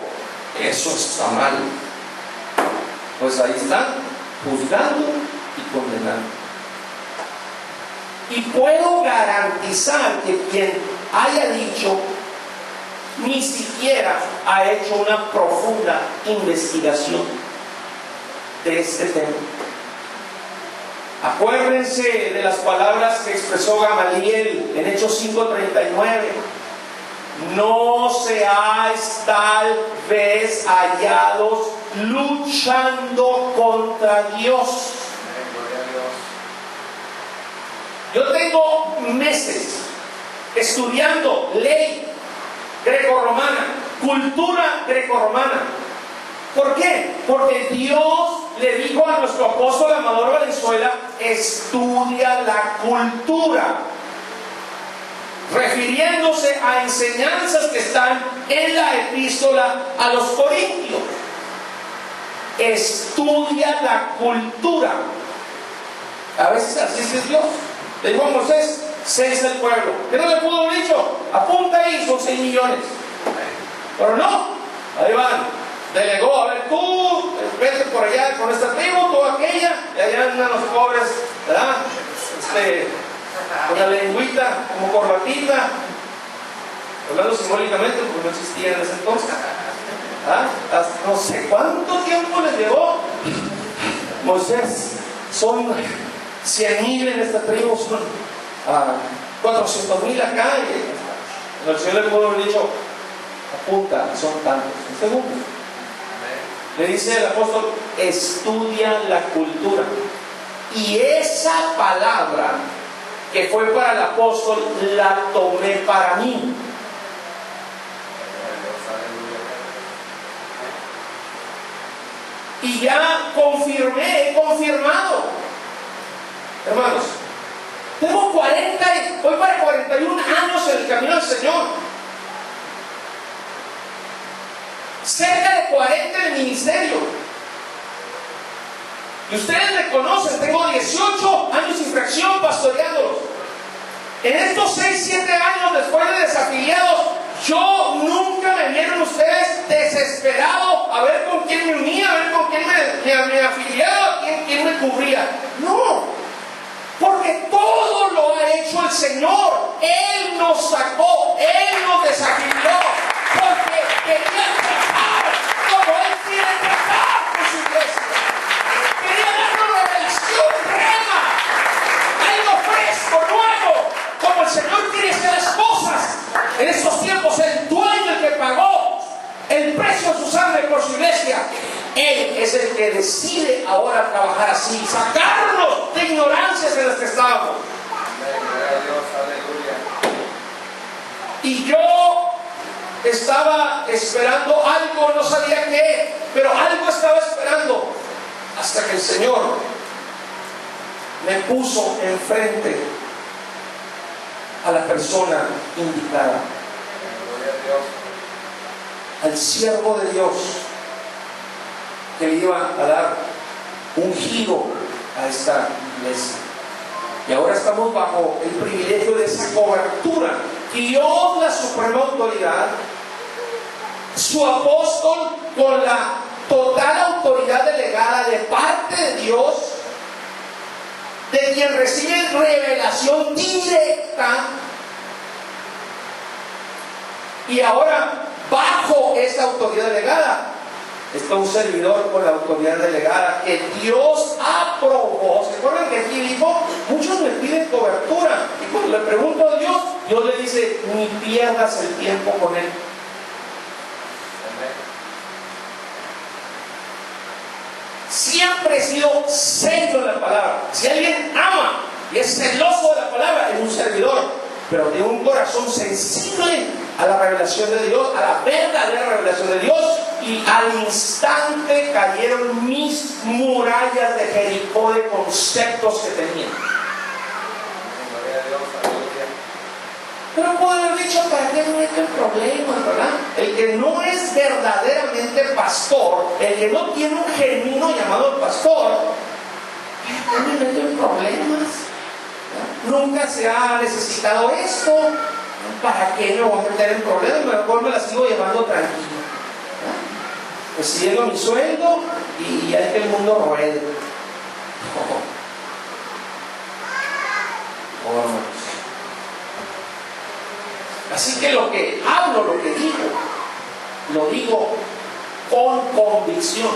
Speaker 5: eso está mal, pues ahí están, juzgando y condenando. Y puedo garantizar que quien haya dicho ni siquiera ha hecho una profunda investigación de este tema. Acuérdense de las palabras que expresó Gamaliel en Hechos 5:39. No seáis tal vez hallados luchando contra Dios. Yo tengo meses estudiando ley grecorromana, cultura grecorromana. ¿Por qué? Porque Dios le dijo a nuestro apóstol Amador Valenzuela, estudia la cultura, refiriéndose a enseñanzas que están en la epístola a los Corintios. Estudia la cultura. A veces así es Dios. Le dijo a Moisés, 6 del pueblo. ¿Qué no le pudo haber dicho? Apunta ahí, son 6 millones. Pero no, ahí van. Delegó, a ver, tú, vete por allá con esta tribu, tú aquella, y allá andan los pobres, ¿verdad? Con la lengüita, como corbatita, hablando simbólicamente, porque no existía en ese entonces. Hasta no sé cuánto tiempo les llevó Moisés. Son 100,000 en esta tribu, son 400,000 acá, y el Señor le pudo haber dicho, apunta, son tantos, un segundo. Le dice el apóstol, estudia la cultura. Y esa palabra que fue para el apóstol, la tomé para mí. Y ya he confirmado. Hermanos, tengo voy para 41 años en el camino del Señor. Cerca de 40 en el ministerio. Y ustedes me conocen, tengo 18 años sin fracción pastoreándolos. En estos 6-7 años después de desafiliados, yo nunca me vieron ustedes desesperado a ver con quién me unía, a ver con quién me afiliaba, quién me cubría. No, porque todo lo ha hecho el Señor. Él nos sacó, Él nos desafilió, porque quería tratar como Él quiere tratar con su iglesia. Quería darnos una revelación rema, algo fresco, nuevo, como el Señor quiere hacer las cosas. En estos tiempos, el dueño, el que pagó el precio de su sangre por su iglesia, Él es el que decide ahora trabajar así, sacarnos de ignorancias en las que estábamos. Y yo estaba esperando algo, no sabía qué, pero algo estaba esperando, hasta que el Señor me puso enfrente a la persona indicada, al siervo de Dios, que le iba a dar un giro a esta iglesia. Y ahora estamos bajo el privilegio de esa cobertura. Dios, la suprema autoridad, su apóstol, con la total autoridad delegada de parte de Dios, de quien recibe revelación directa. Y ahora, bajo esta autoridad delegada, está un servidor con la autoridad delegada que Dios aprobó. ¿Se acuerdan que aquí dijo? Muchos me piden cobertura. Y cuando le pregunto a Dios, Dios le dice, ni pierdas el tiempo con Él. Siempre he sido serio en la palabra. Si alguien ama y es celoso de la palabra, es un servidor, pero de un corazón sensible a la revelación de Dios, a la verdadera revelación de Dios, y al instante cayeron mis murallas de Jericó de conceptos que tenían.
Speaker 6: Gloria a Dios, aleluya.
Speaker 5: Pero puedo haber dicho, ¿para qué me meto en problemas, verdad? El que no es verdaderamente pastor, el que no tiene un genuino llamado pastor, ¿para qué me meto en problemas? Nunca se ha necesitado esto. ¿Para qué me voy a meter en problemas? Mejor me la sigo llevando tranquilo. Recibiendo mi sueldo y ya es que el mundo ruede. Oh, hermanos. Así que lo que hablo, lo que digo, lo digo con convicción.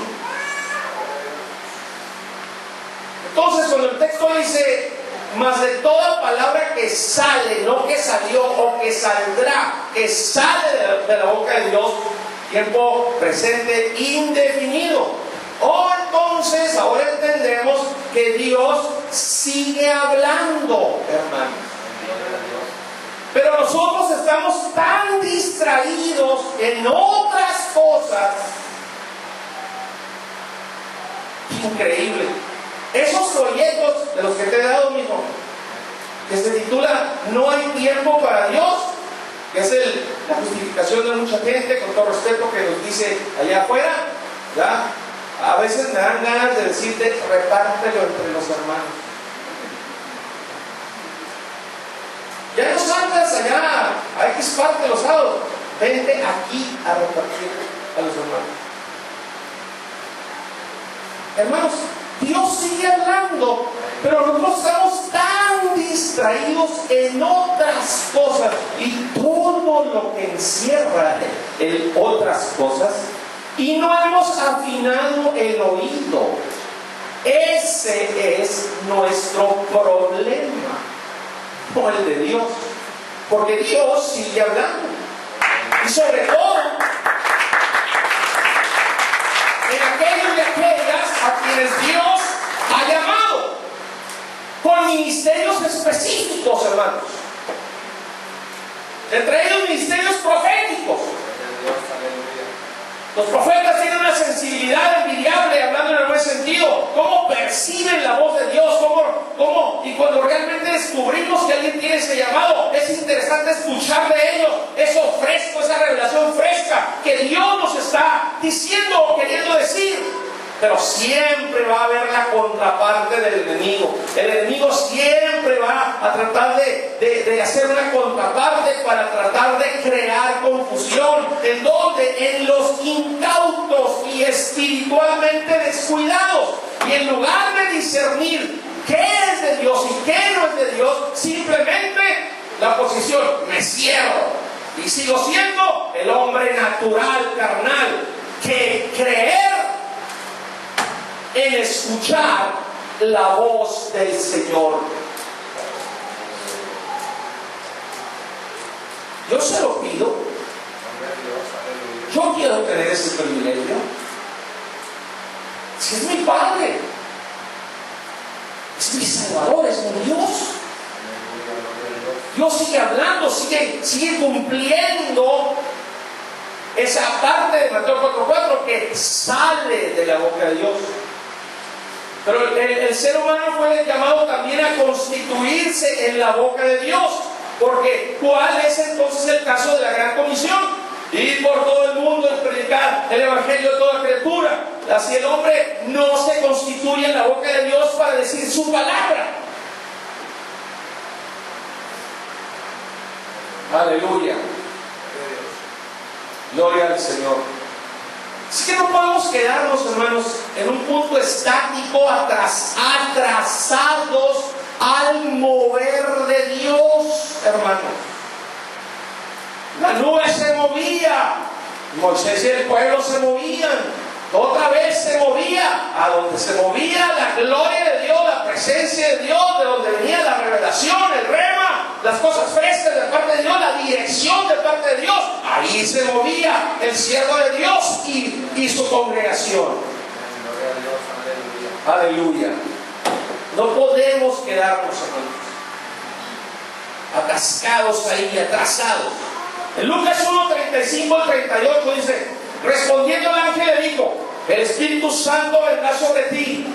Speaker 5: Entonces, cuando el texto dice, mas de toda palabra que sale, no que salió o que saldrá, que sale de la boca de Dios, tiempo presente indefinido. Entonces, ahora entendemos que Dios sigue hablando, hermanos. Pero nosotros estamos tan distraídos en otras cosas. Increíble. Esos proyectos de los que te he dado, mijo, que se titula No hay tiempo para Dios, que es la justificación de mucha gente, con todo respeto, que nos dice allá afuera, ¿ya? A veces me dan ganas de decirte, repártelo entre los hermanos. Ya no salgas allá a X parte de los sábados, vente aquí a repartir a los hermanos. Hermanos, Dios sigue hablando, pero nosotros estamos tan distraídos en otras cosas, y todo lo que encierra en otras cosas, y no hemos afinado el oído. Ese es nuestro problema, no el de Dios, porque Dios sigue hablando, y sobre todo en aquellos y aquellas a quienes Dios ha llamado con ministerios específicos, hermanos. Entre ellos ministerios proféticos. Los profetas tienen una sensibilidad envidiable, hablando en el buen sentido. Cómo perciben la voz de Dios, y cuando realmente descubrimos que alguien tiene ese llamado, es interesante escuchar de ellos eso fresco, esa revelación fresca que Dios nos está diciendo o queriendo decir. Pero siempre va a haber la contraparte del enemigo. El enemigo siempre va a tratar de hacer una contraparte para tratar de crear confusión. ¿En dónde? En los incautos y espiritualmente descuidados. Y en lugar de discernir qué es de Dios y qué no es de Dios, simplemente la posición, me cierro y sigo siendo el hombre natural, carnal, que creer en escuchar la voz del Señor. Yo se lo pido. Yo quiero tener ese privilegio. Si es mi Padre, es mi Salvador, es mi Dios. Dios sigue hablando, sigue cumpliendo esa parte de Mateo 4:4 que sale de la boca de Dios. Pero el ser humano fue llamado también a constituirse en la boca de Dios. Porque ¿cuál es entonces el caso de la gran comisión? Ir por todo el mundo y predicar el evangelio a toda criatura. Así el hombre no se constituye en la boca de Dios para decir su palabra. Aleluya. Gloria al Señor. Así que no podemos quedarnos, hermanos, en un punto estático, atrasados al mover de Dios, hermanos. La nube se movía, Moisés y el pueblo se movían, otra vez se movía, a donde se movía la gloria de Dios, la presencia de Dios, de donde venía la revelación, el rema, las cosas frescas de parte de Dios, la dirección de parte de Dios. Ahí se movía el siervo de Dios y su congregación. Aleluya. No podemos quedarnos, hermanos, atascados ahí, atrasados. En Lucas 1:35 al 38 dice: Respondiendo el ángel le dijo: el Espíritu Santo vendrá sobre ti,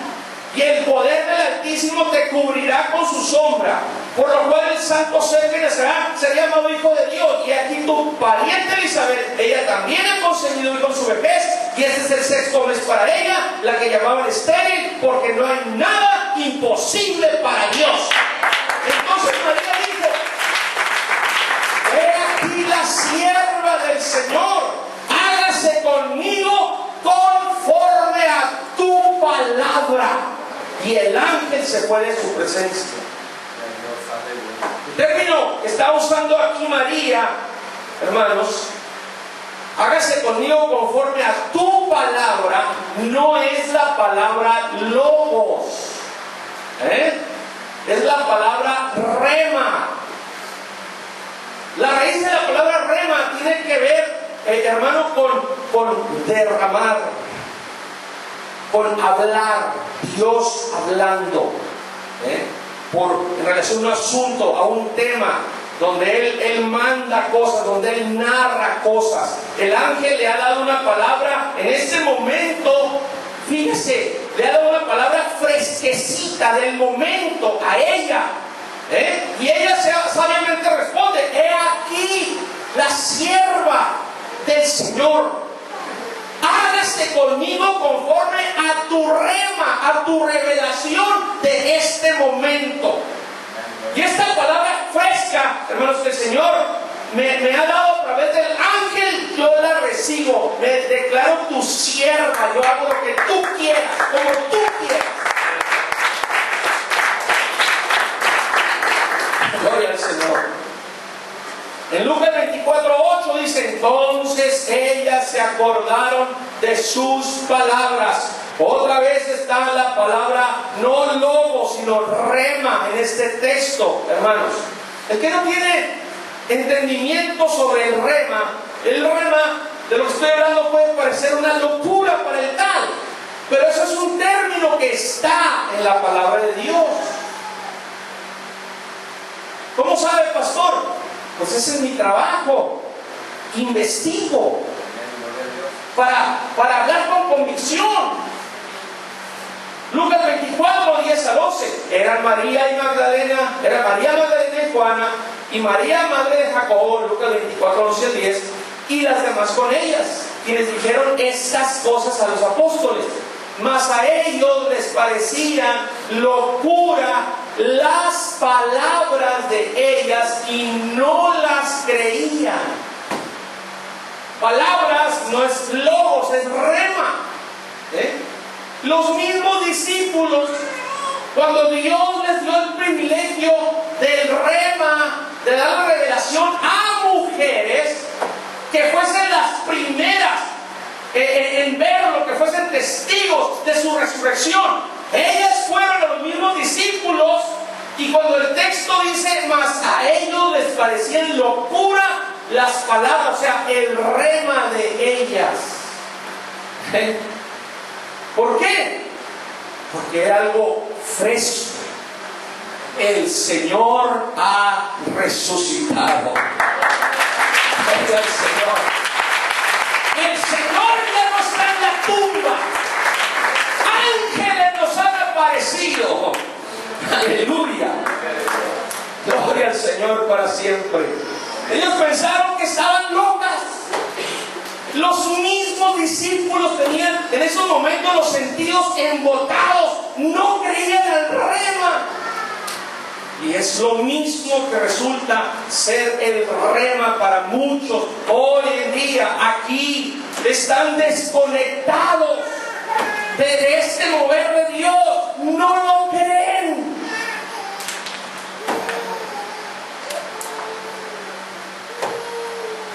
Speaker 5: y el poder del Altísimo te cubrirá con su sombra, por lo cual el santo ser que nacerá será llamado Hijo de Dios. Y aquí tu pariente Elizabeth, ella también ha concebido hijo en su vejez, y este es el sexto mes para ella, la que llamaban estéril, porque no hay nada imposible para Dios. Entonces María dijo: he aquí la sierva del Señor, hágase conmigo conforme a tu palabra. Y el ángel se fue de su presencia. El término que está usando aquí María, hermanos, hágase conmigo conforme a tu palabra, no es la palabra logos, es la palabra rema. La raíz de la palabra rema tiene que ver, hermano, con derramar, con hablar, Dios hablando, en relación a un asunto, a un tema, donde Él manda cosas, donde Él narra cosas. El ángel le ha dado una palabra en ese momento, fíjese, le ha dado una palabra fresquecita del momento a ella, y ella sabiamente responde: he aquí la sierva del Señor, hágase conmigo conforme a tu rema, a tu revelación de este momento. Y esta palabra fresca, hermanos, que el Señor me ha dado a través del ángel, yo la recibo, me declaro tu sierva, yo hago lo que tú quieras, como tú quieras. Gloria al Señor. En Lucas 24:8 dice: entonces ellas se acordaron de sus palabras. Otra vez está la palabra no logo, sino rema en este texto, hermanos. El que no tiene entendimiento sobre el rema de lo que estoy hablando puede parecer una locura para el tal, pero eso es un término que está en la palabra de Dios. ¿Cómo sabe, pastor? Pues ese es mi trabajo. Investigo para hablar con convicción. Lucas 24, 10 a 12. Eran María Magdalena y Juana, y María madre de Jacobo, Lucas 24, 11 a 10, y las demás con ellas, quienes dijeron estas cosas a los apóstoles. Mas a ellos les parecían locura las palabras de ellas y no las creían. Palabras no es logos, es rema. Los mismos discípulos, cuando Dios les dio el privilegio del rema, de dar la revelación a mujeres que fuesen las primeras en verlo, que fuesen testigos de su resurrección, ellas fueron los mismos discípulos. Y cuando el texto dice: mas a ellos les parecían locura las palabras, o sea, el rema de ellas. ¿Por qué? Porque era algo fresco. El Señor ha resucitado. Gloria al Señor. El Señor ya no está en la tumba. Ángeles nos han aparecido. Aleluya. Gloria al Señor para siempre. Ellos pensaron que estaban locas. Los mismos discípulos tenían en esos momentos los sentidos embotados. No creían al rema. Y es lo mismo que resulta ser el rema para muchos hoy en día. Aquí están desconectados de este mover de Dios. No lo creen.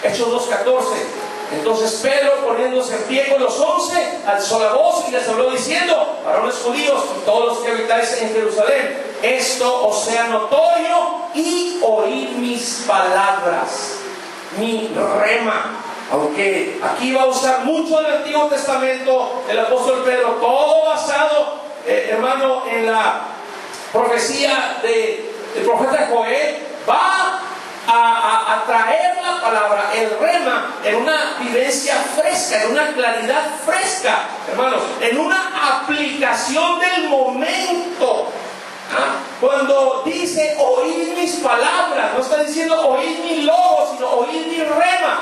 Speaker 5: Hechos 2:14. Entonces Pedro, poniéndose en pie con los 11, alzó la voz y les habló diciendo: varones judíos y todos los que habitáis en Jerusalén, esto os sea notorio y oíd mis palabras, mi rema. Aunque aquí va a usar mucho del Antiguo Testamento el apóstol Pedro, todo basado, hermano, en la profecía del profeta Joel, va a traer la palabra, el rema, en una vivencia fresca, en una claridad fresca, hermanos, en una aplicación del momento. Cuando dice oíd mis palabras, no está diciendo oíd mi logo, sino oíd mi rema.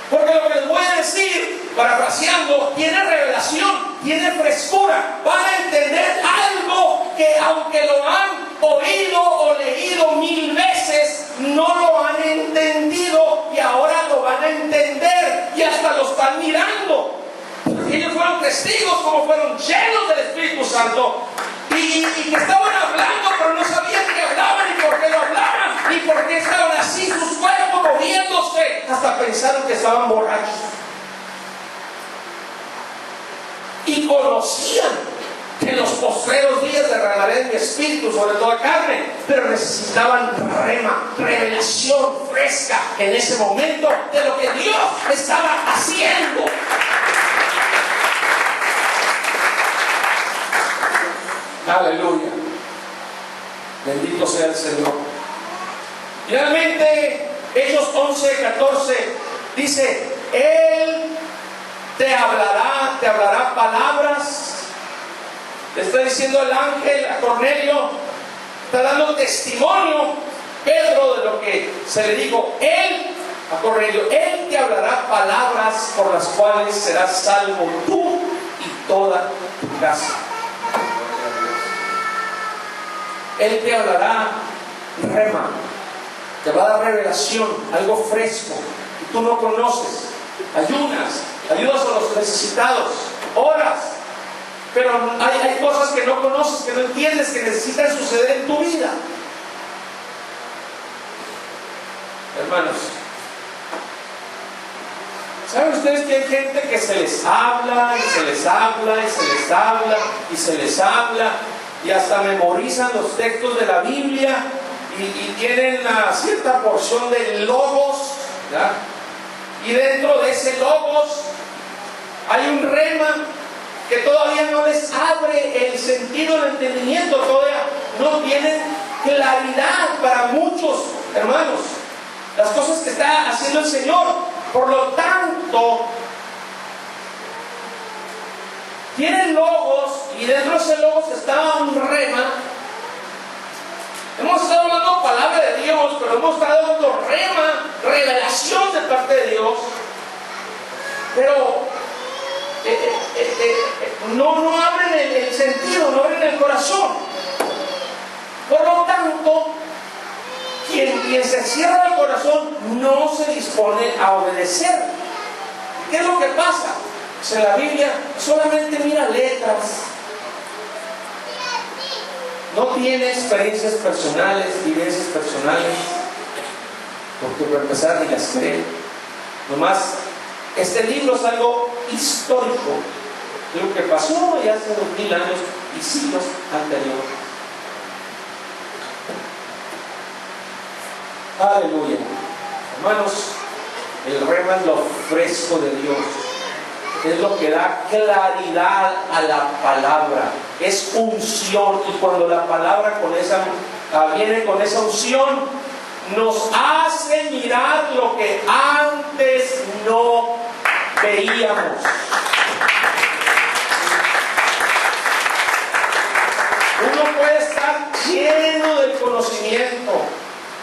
Speaker 5: Porque lo que les voy a decir, parafraseando, tiene revelación, tiene frescura. Van a entender algo que aunque lo han oído o leído 1000 veces, no lo han entendido y ahora lo van a entender y hasta lo están mirando. Porque ellos fueron testigos como fueron llenos del Espíritu Santo y que estaban hablando, pero no sabían qué hablaban y por qué lo hablaban y por qué estaban así, sus cuerpos moviéndose. Hasta pensaron que estaban borrachos. Y conocían que en los postreros días derramaré mi espíritu sobre toda carne, pero necesitaban rema, revelación fresca en ese momento de lo que Dios estaba haciendo. Aleluya. Bendito sea el Señor. Finalmente, Hechos 11:14 dice: Él te hablará palabras. Le está diciendo el ángel a Cornelio, está dando testimonio Pedro de lo que se le dijo. Él, a Cornelio, Él te hablará palabras por las cuales serás salvo tú y toda tu casa. Él te hablará rema, te va a dar revelación, algo fresco que tú no conoces. Ayudas a los necesitados, oras, pero hay cosas que no conoces, que no entiendes, que necesitan suceder en tu vida. Hermanos, ¿saben ustedes que hay gente que se les habla y se les habla y se les habla y se les habla y hasta memorizan los textos de la Biblia y tienen una cierta porción de logos, ¿verdad? Y dentro de ese logos hay un rema que todavía no les abre el sentido del entendimiento, todavía no tienen claridad para muchos hermanos las cosas que está haciendo el Señor. Por lo tanto, tienen logos y dentro de ese logos está un rema. Hemos estado hablando palabra de Dios, pero hemos estado dando rema, revelación de parte de Dios, pero no abren el sentido, no abren el corazón. Por lo tanto, quien se cierra el corazón no se dispone a obedecer. ¿Qué es lo que pasa? Pues en la Biblia solamente mira letras, no tiene experiencias personales, vivencias personales, porque para empezar ni las cree. Nomás, este libro es algo histórico, lo que pasó ya hace 2000 años y siglos anteriores. Aleluya. Hermanos, el rema es lo fresco de Dios, es lo que da claridad a la palabra, es unción, y cuando la palabra viene con esa unción, nos hace mirar lo que antes no veíamos. Uno puede estar lleno del conocimiento,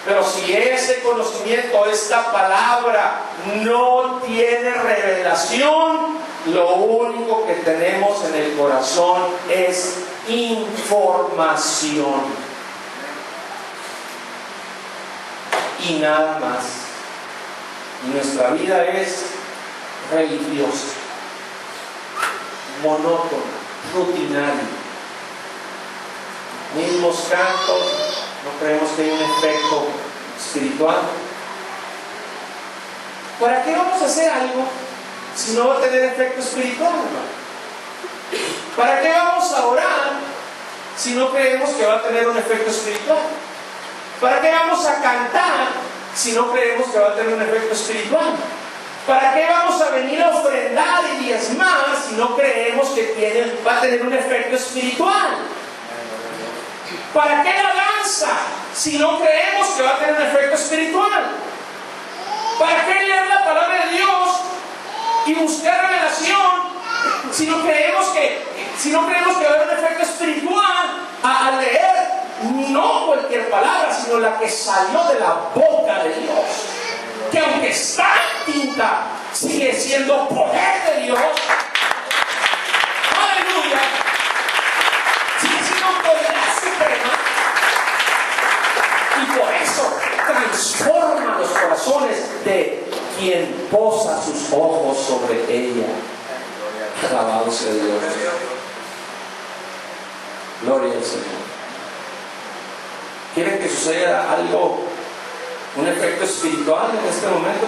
Speaker 5: pero si ese conocimiento, esta palabra, no tiene revelación, lo único que tenemos en el corazón es información y nada más. Y nuestra vida es religiosa, monótona, rutinaria. Mismos cantos, no creemos que hay un efecto espiritual. ¿Para qué vamos a hacer algo si no va a tener efecto espiritual, hermano? ¿Para qué vamos a orar si no creemos que va a tener un efecto espiritual? ¿Para qué vamos a cantar si no creemos que va a tener un efecto espiritual? ¿Para qué vamos a venir a ofrendar y diezmar si no creemos que va a tener un efecto espiritual? ¿Para qué la danza si no creemos que va a tener un efecto espiritual? ¿Para qué leer la palabra de Dios y buscar revelación si no creemos que va a haber un efecto espiritual al leer no cualquier palabra, sino la que salió de la boca de Dios? Que aunque está en tinta, sigue siendo poder de Dios. Aleluya. Sigue siendo autoridad suprema. Y por eso transforma los corazones de quien posa sus ojos sobre ella. Alabado sea Dios. Gloria al Señor. ¿Quieren que suceda algo, un efecto espiritual en este momento?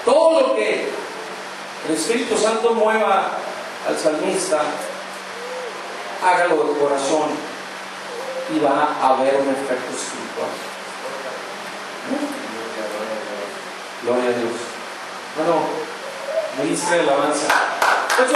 Speaker 5: Todo lo que el Espíritu Santo mueva al salmista, hágalo de corazón y va a haber un efecto espiritual. Gloria a Dios. Bueno, ministro de alabanza.